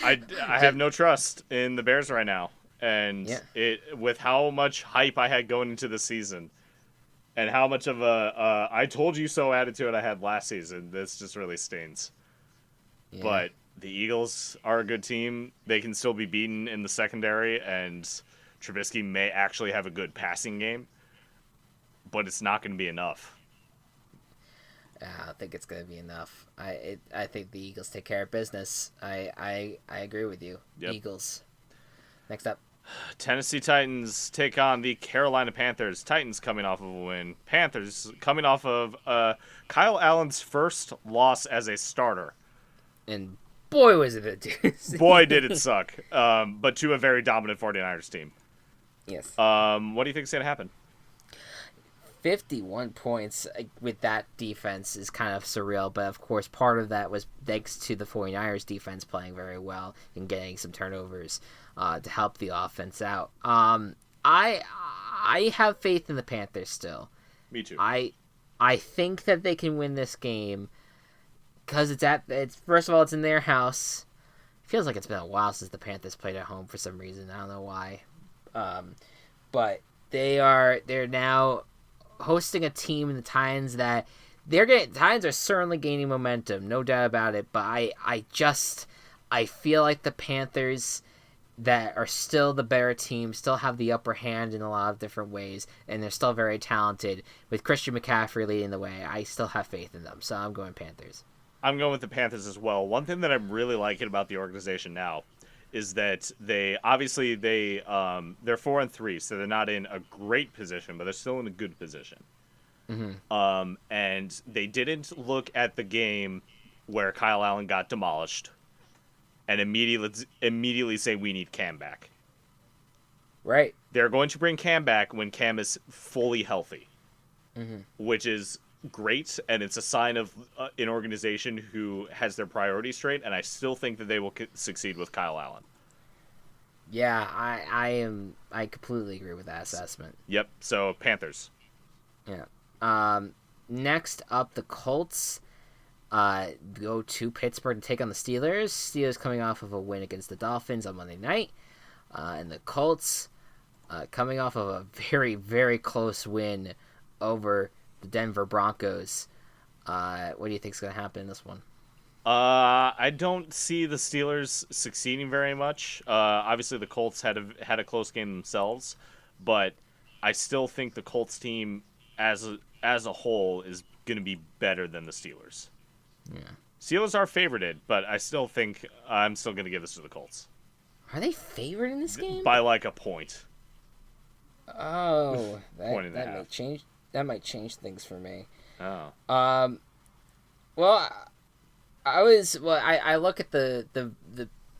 I have no trust in the Bears right now, and with how much hype I had going into the season, and how much of a I told you so attitude I had last season, this just really stings. Yeah. But the Eagles are a good team. They can still be beaten in the secondary, and Trubisky may actually have a good passing game, but it's not going to be enough. I don't think it's going to be enough. I think the Eagles take care of business. I agree with you. Yep. Eagles. Next up. Tennessee Titans take on the Carolina Panthers. Titans coming off of a win. Panthers coming off of Kyle Allen's first loss as a starter. And boy, was it a doozy. Boy, did it suck. But to a very dominant 49ers team. Yes. What do you think is going to happen? 51 points with that defense is kind of surreal, but of course part of that was thanks to the 49ers defense playing very well and getting some turnovers to help the offense out. I have faith in the Panthers still. Me too. I think that they can win this game because it's first of all, it's in their house. It feels like it's been a while since the Panthers played at home for some reason. I don't know why. But they're now hosting a team in the Titans that Titans are certainly gaining momentum, no doubt about it. But I feel like the Panthers, that are still the better team, still have the upper hand in a lot of different ways, and they're still very talented. With Christian McCaffrey leading the way, I still have faith in them, so I'm going Panthers. I'm going with the Panthers as well. One thing that I'm really liking about the organization now is that they're 4-3, so they're not in a great position, but they're still in a good position. Mm-hmm. And they didn't look at the game where Kyle Allen got demolished and immediately say we need Cam back. Right. They're going to bring Cam back when Cam is fully healthy, which is great, and it's a sign of an organization who has their priorities straight, and I still think that they will succeed with Kyle Allen. Yeah, I completely agree with that assessment. Yep, so Panthers. Yeah. Next up, the Colts go to Pittsburgh to take on the Steelers. Steelers coming off of a win against the Dolphins on Monday night, and the Colts coming off of a very, very close win over the Denver Broncos. What do you think is going to happen in this one? I don't see the Steelers succeeding very much. Obviously, the Colts had a close game themselves, but I still think the Colts team as a whole is going to be better than the Steelers. Yeah. Steelers are favorited, but I still think I'm still going to give this to the Colts. Are they favored in this game? By like a point. Oh, point and a half. Might change. That might change things for me. Oh. Well, I look at the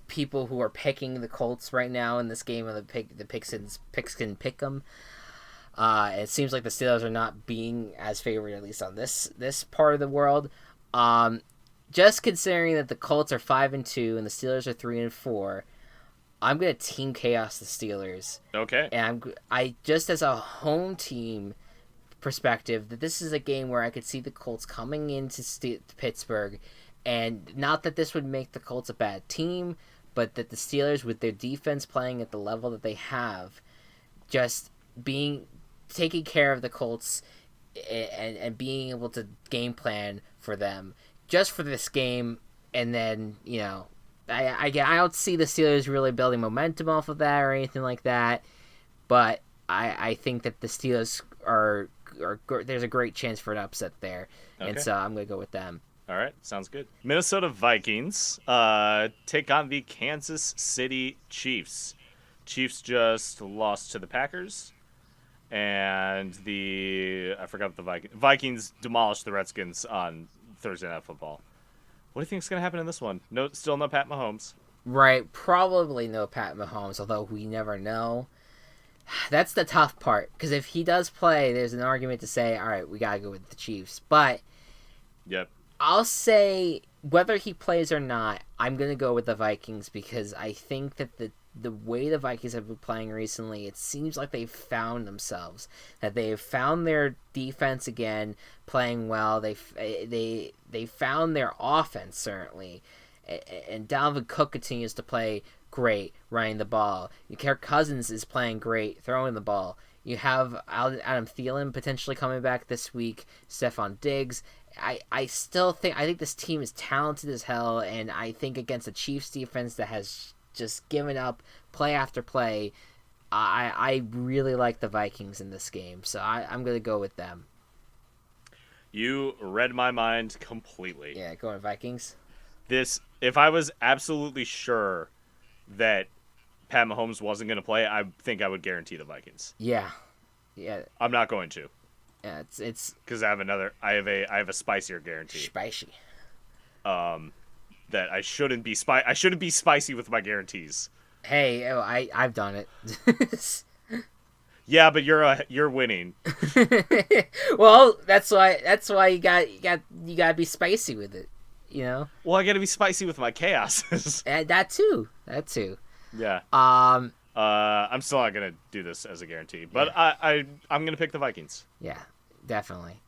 people who are picking the Colts right now in this game, of the picks can pick them. It seems like the Steelers are not being as favored, at least on this part of the world. Just considering that the Colts are 5-2 and the Steelers are 3-4, I'm gonna team chaos the Steelers. Okay. And I just as a home team perspective, that this is a game where I could see the Colts coming into Pittsburgh, and not that this would make the Colts a bad team, but that the Steelers, with their defense playing at the level that they have, just taking care of the Colts and being able to game plan for them just for this game, and then I don't see the Steelers really building momentum off of that or anything like that, but I think that the Steelers are there's a great chance for an upset there, and so I'm gonna go with them. All right, sounds good. Minnesota Vikings take on the Kansas City Chiefs. Chiefs just lost to the Packers, and I forgot the Vikings demolished the Redskins on Thursday Night Football. What do you think is going to happen in this one? Still no Pat Mahomes. Right, probably no Pat Mahomes, although we never know. That's the tough part, because if he does play, there's an argument to say, all right, we got to go with the Chiefs. But yep. I'll say, whether he plays or not, I'm going to go with the Vikings, because I think that the way the Vikings have been playing recently, it seems like they've found themselves. That they've found their defense again, playing well. They found their offense, certainly. And Dalvin Cook continues to play great running the ball. Kirk Cousins is playing great throwing the ball. You have Adam Thielen potentially coming back this week. Stephon Diggs. I think this team is talented as hell, and I think against the Chiefs defense that has just given up play after play, I really like the Vikings in this game, so I'm going to go with them. You read my mind completely. Yeah, going Vikings. If I was absolutely sure that Pat Mahomes wasn't going to play, I think I would guarantee the Vikings. Yeah. I'm not going to. Yeah, it's because I have a spicier guarantee. Spicy. That I shouldn't be spicy with my guarantees. Hey, I've done it. Yeah, but you're winning. Well, that's why you got to be spicy with it, Well, I got to be spicy with my chaos. That too. Yeah. I'm still not gonna do this as a guarantee, but yeah. I'm gonna pick the Vikings. Yeah, definitely.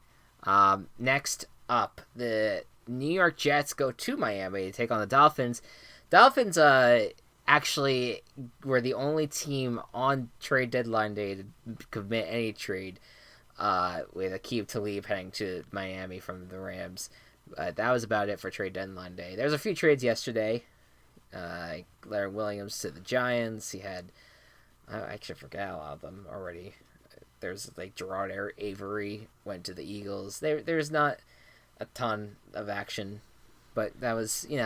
Next up, the New York Jets go to Miami to take on the Dolphins. Dolphins actually were the only team on trade deadline day to commit any trade, with Aqib Talib heading to Miami from the Rams. That was about it for trade deadline day. There was a few trades yesterday. Larry Williams to the Giants. He had, I actually forgot a lot of them already. There's Gerard Avery went to the Eagles. There's not a ton of action, but that was we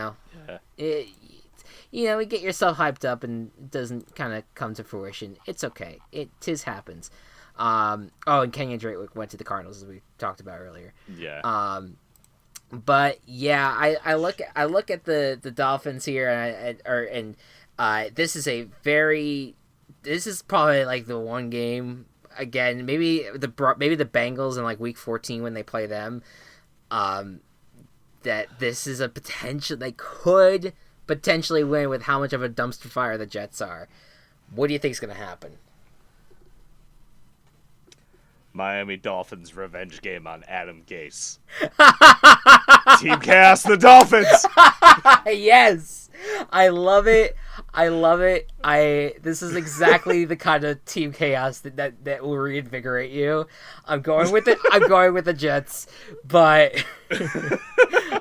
get yourself hyped up and it doesn't kind of come to fruition. It's okay. Tis happens. And Kenyon Drake went to the Cardinals, as we talked about earlier. Yeah. But yeah, I look at the Dolphins here, and this is probably the one game again. Maybe the Bengals in week 14 when they play them. That this is a potential they could potentially win with how much of a dumpster fire the Jets are. What do you think is going to happen? Miami Dolphins revenge game on Adam Gase. Team Chaos, the Dolphins. Yes, I love it. This is exactly the kind of Team Chaos that will reinvigorate you. I'm going with it. I'm going with the Jets, but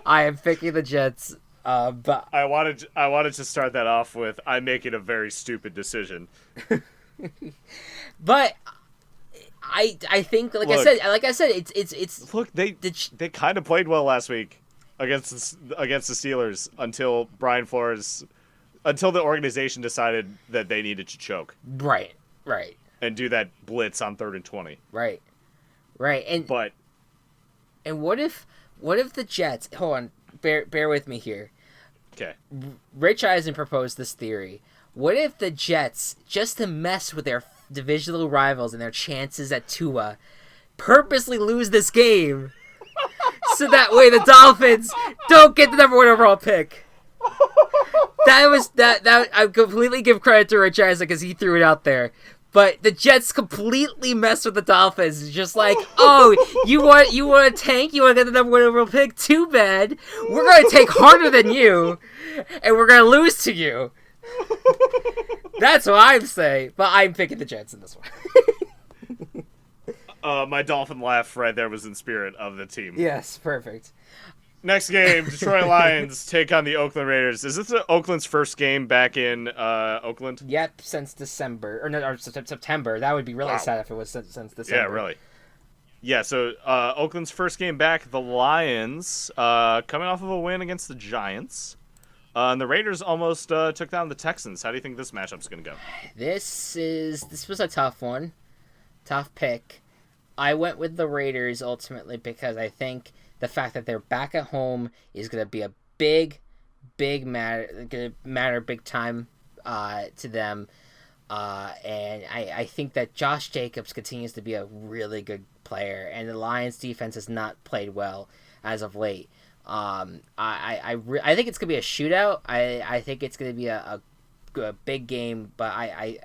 I am picking the Jets. But I wanted to start that off with I'm making a very stupid decision. But I think I said it's look, they kind of played well last week against the Steelers until Brian Flores, until the organization decided that they needed to choke. Right. And do that blitz on 3rd and 20. Right. And what if the Jets, hold on, bear with me here. Okay. Rich Eisen proposed this theory. What if the Jets, just to mess with their divisional rivals and their chances at Tua, purposely lose this game so that way the Dolphins don't get the number 1 overall pick? That I completely give credit to Rich Eisen because he threw it out there. But the Jets completely messed with the Dolphins. Just you want to tank? You want to get the number 1 overall pick? Too bad. We're going to take harder than you, and we're going to lose to you. That's what I'm saying. But I'm picking the Jets in this one. My dolphin laugh right there was in spirit of the team. Yes, perfect. Next game, Detroit Lions take on the Oakland Raiders. Is this Oakland's first game back in Oakland? Yep, since December or September. That would be really sad if it was since December. Yeah, really. Yeah, so Oakland's first game back. The Lions coming off of a win against the Giants. And the Raiders almost took down the Texans. How do you think this matchup's going to go? This was a tough one. Tough pick. I went with the Raiders ultimately because I think the fact that they're back at home is going to be a big matter. Going to matter big time to them. And I think that Josh Jacobs continues to be a really good player, and the Lions defense has not played well as of late. I think it's gonna be a shootout. I think it's gonna be a big game, but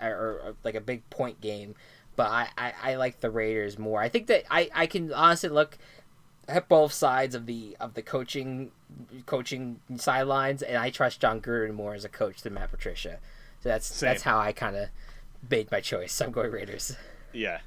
or like a big point game. But I like the Raiders more. I think that I can honestly look at both sides of the coaching sidelines, and I trust John Gruden more as a coach than Matt Patricia. So that's how I kind of made my choice. So I'm going Raiders. Yeah.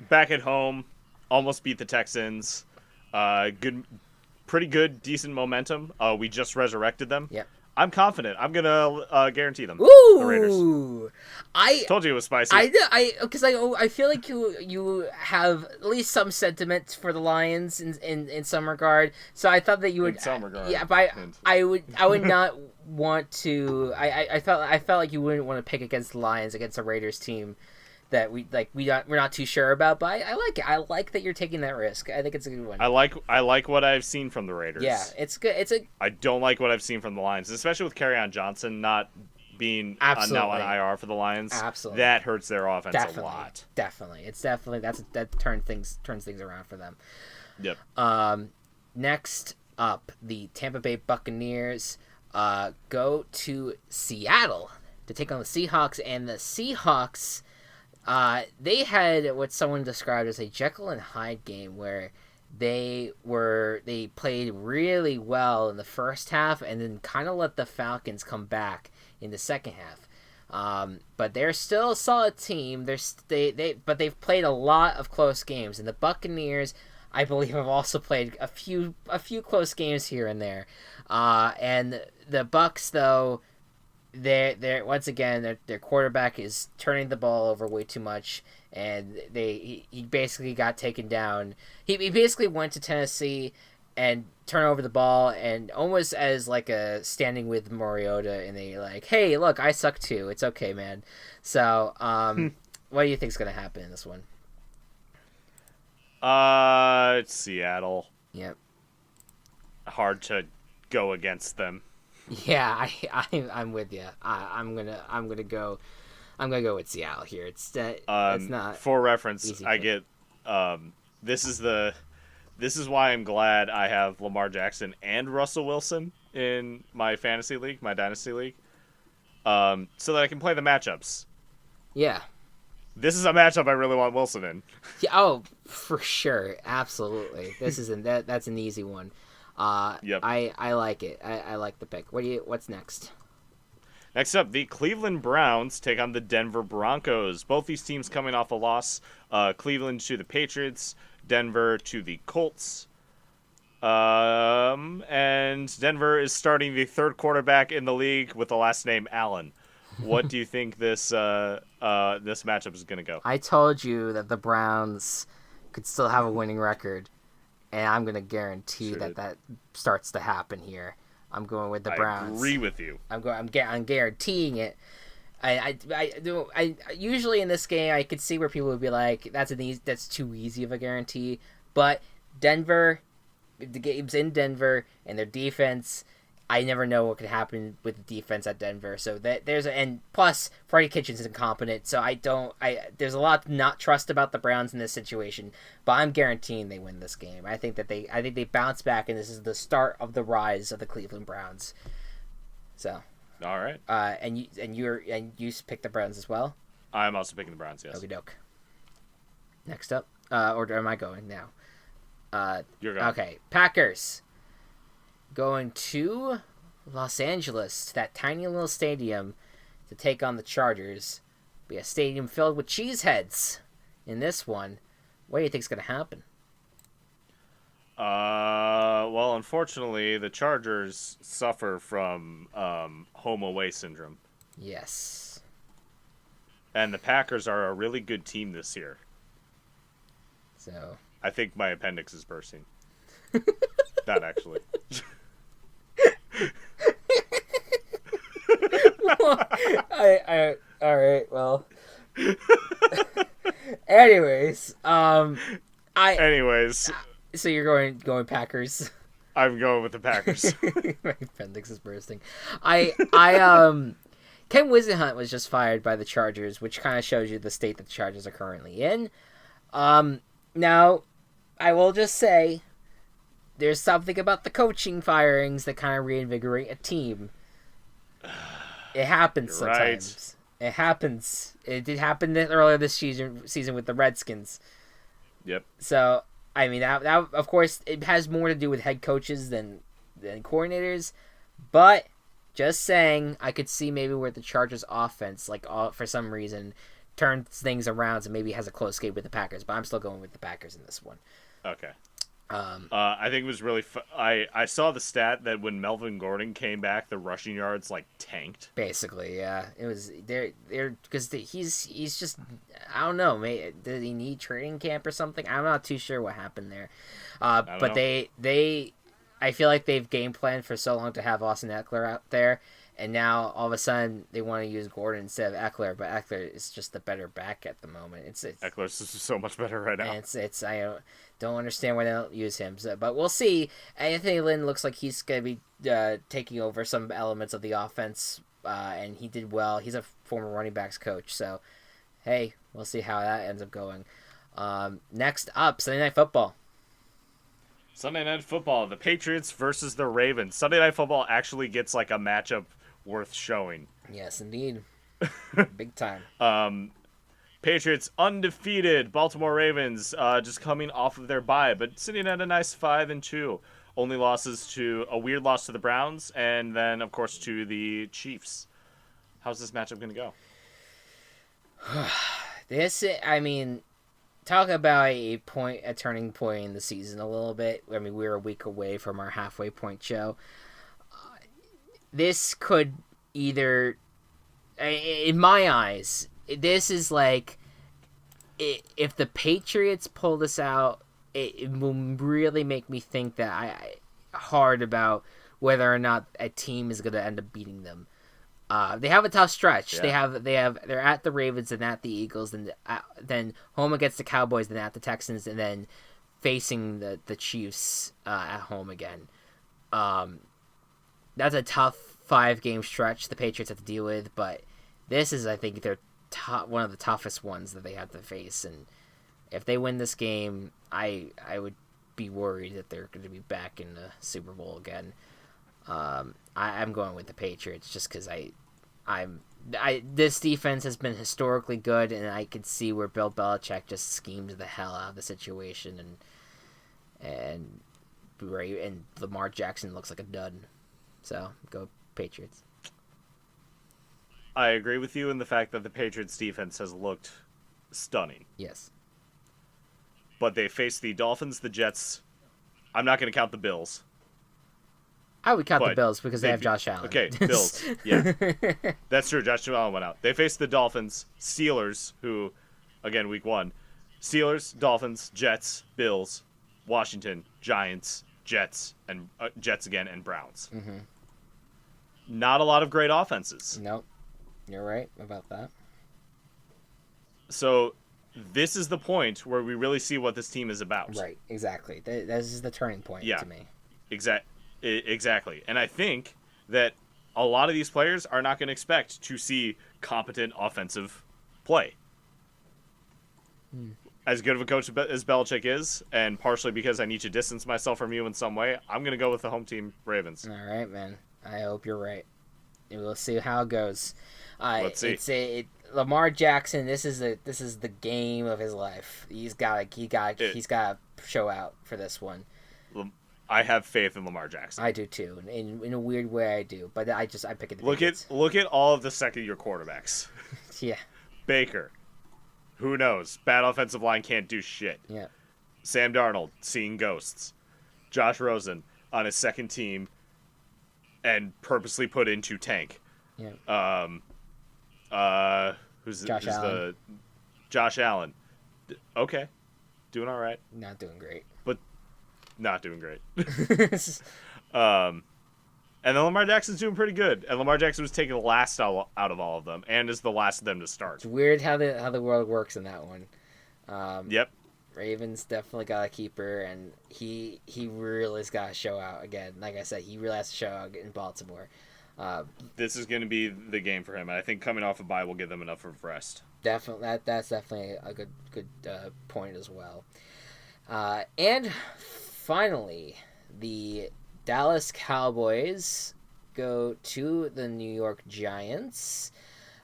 Back at home, almost beat the Texans. Pretty good, decent momentum. We just resurrected them. Yep. I'm confident. I'm gonna guarantee them. Ooh, the Raiders. I told you it was spicy. I feel like you have at least some sentiment for the Lions in some regard. So I thought that you would. In some regard. Yeah, but I would not want to. I felt like you wouldn't want to pick against the Lions against a Raiders team that we're not too sure about, but I like it. I like that you're taking that risk. I think it's a good one. I like what I've seen from the Raiders. Yeah, it's good. I don't like what I've seen from the Lions, especially with Kerryon Johnson not being now on IR for the Lions. Absolutely, that hurts their offense a lot. Definitely, that turns things around for them. Yep. Next up, the Tampa Bay Buccaneers go to Seattle to take on the Seahawks, and the Seahawks. They had what someone described as a Jekyll and Hyde game where they played really well in the first half and then kind of let the Falcons come back in the second half. But they're still a solid team. But they've played a lot of close games, and the Buccaneers, I believe, have also played a few close games here and there. And the Bucs, though. They're once again their quarterback is turning the ball over way too much, and he basically got taken down. He basically went to Tennessee and turned over the ball, and almost as like a standing with Mariota, and they like, hey, look, I suck too. It's okay, man. So what do you think's gonna happen in this one? It's Seattle. Yep. Hard to go against them. Yeah, I'm with you. I'm gonna go with Seattle here. It's not for reference. I get this is why I'm glad I have Lamar Jackson and Russell Wilson in my fantasy league, my dynasty league, so that I can play the matchups. Yeah, this is a matchup I really want Wilson in. Yeah, oh, for sure, absolutely. That's an easy one. Yep. I like it. I like the pick. What's next? Next up, the Cleveland Browns take on the Denver Broncos. Both these teams coming off a loss. Cleveland to the Patriots, Denver to the Colts. And Denver is starting the third quarterback in the league with the last name Allen. What do you think this matchup is going to go? I told you that the Browns could still have a winning record. And I'm going to guarantee that starts to happen here. I'm going with the Browns. I agree with you. I'm guaranteeing it. I usually in this game I could see where people would be like, that's too easy of a guarantee. But Denver, the game's in Denver, and their defense, I never know what could happen with the defense at Denver. So and plus Freddie Kitchens is incompetent, so there's a lot to not trust about the Browns in this situation. But I'm guaranteeing they win this game. I think they bounce back, and this is the start of the rise of the Cleveland Browns. So, all right. And you picked the Browns as well. I'm also picking the Browns. Yes. Okie doke. Next up, or am I going now? You're going. Okay, Packers. Going to Los Angeles, to that tiny little stadium, to take on the Chargers. Be a stadium filled with cheeseheads in this one. What do you think's going to happen? Well, unfortunately, the Chargers suffer from home away syndrome. Yes. And the Packers are a really good team this year. So. I think my appendix is bursting. Not actually. All right. Well. Anyways, Anyways. So you're going Packers. I'm going with the Packers. My appendix is bursting. Ken Whisenhunt was just fired by the Chargers, which kind of shows you the state that the Chargers are currently in. Now, I will just say, there's something about the coaching firings that kind of reinvigorate a team. It happens sometimes. Right. It happens. It did happen earlier this season with the Redskins. Yep. So, I mean, that of course, it has more to do with head coaches than coordinators. But, just saying, I could see maybe where the Chargers offense, for some reason, turns things around and maybe has a close game with the Packers. But I'm still going with the Packers in this one. Okay. I think it was really I saw the stat that when Melvin Gordon came back, the rushing yards tanked. Basically, yeah, it was they're because he's just, I don't know, did he need training camp or something? I'm not too sure what happened there. But they I feel like they've game planned for so long to have Austin Eckler out there, and now all of a sudden they want to use Gordon instead of Eckler, but Eckler is just the better back at the moment. Eckler's so much better right now. It's I don't understand why they don't use him, but we'll see. Anthony Lynn looks like he's going to be taking over some elements of the offense, and he did well. He's a former running backs coach, so hey, we'll see how that ends up going. Next up, Sunday Night Football. Sunday Night Football, the Patriots versus the Ravens. Sunday Night Football actually gets a matchup worth showing. Yes, indeed. Big time. Patriots undefeated. Baltimore Ravens just coming off of their bye, but sitting at a nice 5-2. Only losses to a weird loss to the Browns, and then of course to the Chiefs. How's this matchup going to go? Talk about a turning point in the season a little bit. I mean, we're a week away from our halfway point show. This could either, in my eyes, this is if the Patriots pull this out, it will really make me think hard about whether or not a team is going to end up beating them. They have a tough stretch. Yeah. They're at the Ravens and at the Eagles, and then home against the Cowboys, then at the Texans, and then facing the Chiefs at home again. That's a tough 5-game stretch the Patriots have to deal with, but this is, I think, one of the toughest ones that they have to face, and if they win this game, I would be worried that they're going to be back in the Super Bowl again. I'm going with the Patriots just because this defense has been historically good, and I could see where Bill Belichick just schemed the hell out of the situation, and Lamar Jackson looks like a dud. So go Patriots. I agree with you in the fact that the Patriots defense has looked stunning. Yes. But they face the Dolphins, the Jets. I'm not going to count the Bills. I would count the Bills because they have Josh Allen. Okay, Bills. Yeah. That's true. Josh Allen went out. They faced the Dolphins, Steelers, who, again, week 1. Steelers, Dolphins, Jets, Bills, Washington, Giants, Jets, and Jets again, and Browns. Mm-hmm. Not a lot of great offenses. Nope. You're right about that. So this is the point where we really see what this team is about. Right, exactly. This is the turning point to me. Exactly. And I think that a lot of these players are not going to expect to see competent offensive play. As good of a coach as Belichick is, and partially because I need to distance myself from you in some way, I'm going to go with the home team Ravens. All right, man. I hope you're right. We'll see how it goes. Let's see. Lamar Jackson. This is the game of his life. He's got to show out for this one. I have faith in Lamar Jackson. I do too. In a weird way, I do. But I pick it. Look at all of the second-year quarterbacks. Yeah. Baker. Who knows? Bad offensive line can't do shit. Yeah. Sam Darnold seeing ghosts. Josh Rosen. on his second team and purposely put into tank. Yeah. Who's Josh Allen. Josh Allen. Okay, doing all right, Not doing great. but not doing great. And then Lamar Jackson's doing pretty good. And Lamar Jackson was taking the last out of all of them, and is the last of them to start. It's weird how the world works in that one. Yep. Ravens definitely got a keeper, and he really's got to show out again. Like I said, he really has to show out in Baltimore. This is going to be the game for him. And I think coming off a bye will give them enough of rest. Definitely, that's definitely a good point as well. And finally, the Dallas Cowboys go to the New York Giants,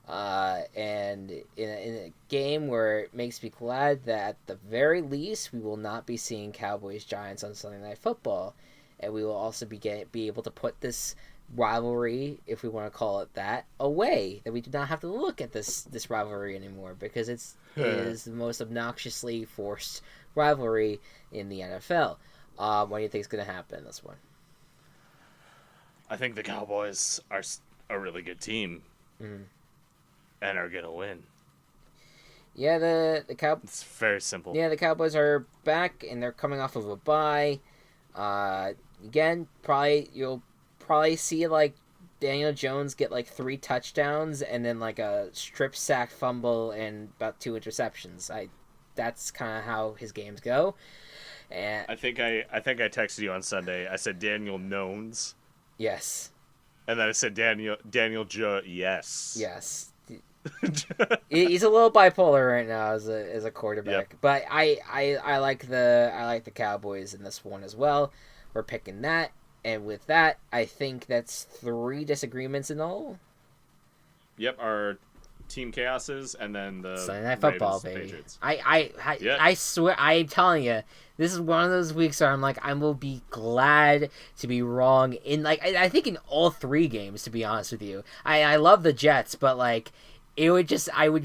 and in a game where it makes me glad that at the very least we will not be seeing Cowboys Giants on Sunday Night Football, and we will also be able to put this rivalry, if we want to call it that, away. That we do not have to look at this rivalry anymore, because it is the most obnoxiously forced rivalry in the NFL. What do you think is going to happen in this one? I think the Cowboys are a really good team, and are going to win. Yeah, the It's very simple. Yeah, the Cowboys are back, and they're coming off of a bye. Again, you'll probably see like Daniel Jones get like 3 touchdowns and then like a strip sack fumble and about 2 interceptions. That's kind of how his games go. And I think I texted you on Sunday. I said Daniel Jones. Yes. And then I said Daniel yes. Yes. He's a little bipolar right now as a quarterback. Yep. But I like the Cowboys in this one as well. We're picking that. And with that, I think that's 3 disagreements in all. Yep, our Team Chaoses, and then the Sunday Night Football, baby. Patriots. I swear, I'm telling you, this is one of those weeks where I'm like, I will be glad to be wrong in like I think in all 3 games. To be honest with you, I love the Jets, but like I would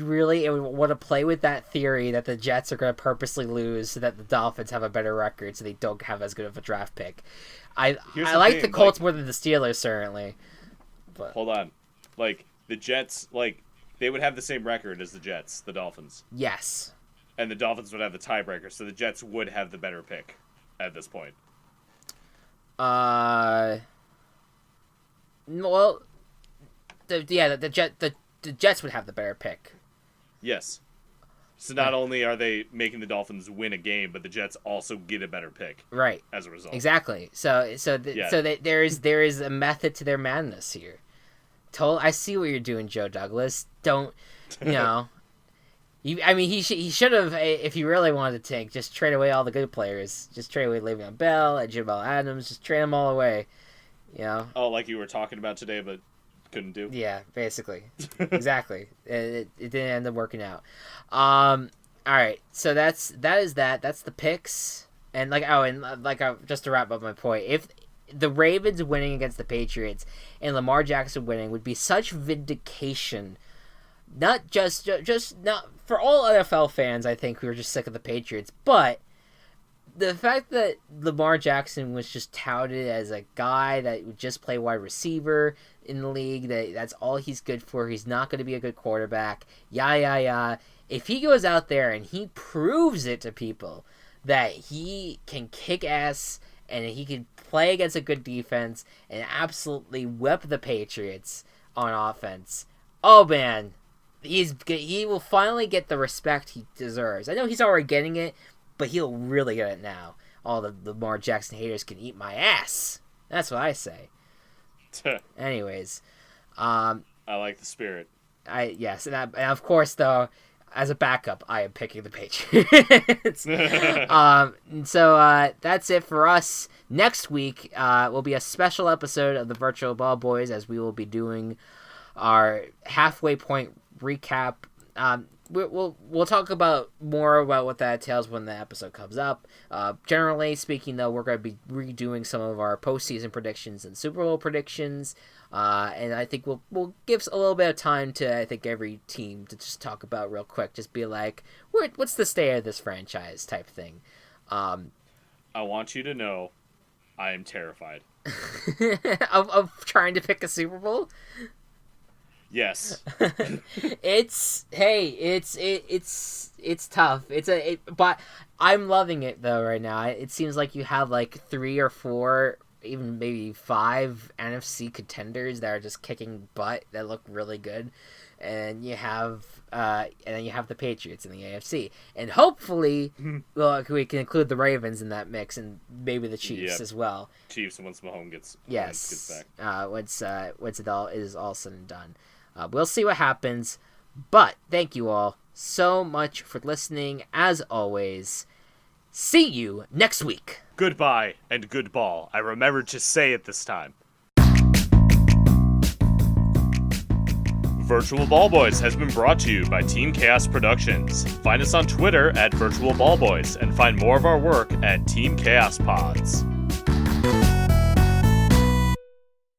want to play with that theory that the Jets are going to purposely lose so that the Dolphins have a better record, so they don't have as good of a draft pick. I like the Colts more than the Steelers, certainly. But hold on. Like, the Jets, like, they would have the same record as the Jets, the Dolphins. Yes. And the Dolphins would have the tiebreaker, so the Jets would have the better pick at this point. Well, the Jets would have the better pick. Yes. So not only are they making the Dolphins win a game, but the Jets also get a better pick, right? As a result, exactly. So there is a method to their madness here. I see what you're doing, Joe Douglas. Don't he should have, if he really wanted to tank, just trade away all the good players. Just trade away Le'Veon Bell and Jamal Adams. Just trade them all away. Oh, like you were talking about today, but couldn't do. Yeah, basically. Exactly. It didn't end up working out. All right. So that's the picks. And just to wrap up my point, if the Ravens winning against the Patriots and Lamar Jackson winning would be such vindication, not just not for all NFL fans. I think we were just sick of the Patriots, but the fact that Lamar Jackson was just touted as a guy that would just play wide receiver in the league, that's all he's good for. He's not going to be a good quarterback. If he goes out there and he proves it to people that he can kick ass and he can play against a good defense and absolutely whip the Patriots on offense, oh man, he will finally get the respect he deserves. I know he's already getting it, but he'll really get it now. All the Lamar Jackson haters can eat my ass. That's what I say. Anyways, I like the spirit. Yes, and of course, though, as a backup, I am picking the Patriots. So that's it for us. Next week will be a special episode of the Virtual Ball Boys, as we will be doing our halfway point recap. We'll talk more about what that entails when the episode comes up. Generally speaking, though, we're going to be redoing some of our postseason predictions and Super Bowl predictions, and I think we'll give a little bit of time to every team to just talk about real quick, just be like, what's the state of this franchise type thing. I want you to know, I am terrified. of trying to pick a Super Bowl. Yes. It's tough. But I'm loving it though right now. It seems like you have like 3 or 4, even maybe 5 NFC contenders that are just kicking butt that look really good, and you have then you have the Patriots in the AFC, and hopefully, well, we can include the Ravens in that mix, and maybe the Chiefs as well. Chiefs once Mahomes gets back. Once it all is all said and done. We'll see what happens, but thank you all so much for listening. As always, see you next week. Goodbye and good ball. I remembered to say it this time. Virtual Ball Boys has been brought to you by Team Chaos Productions. Find us on Twitter at Virtual Ball Boys and find more of our work at Team Chaos Pods.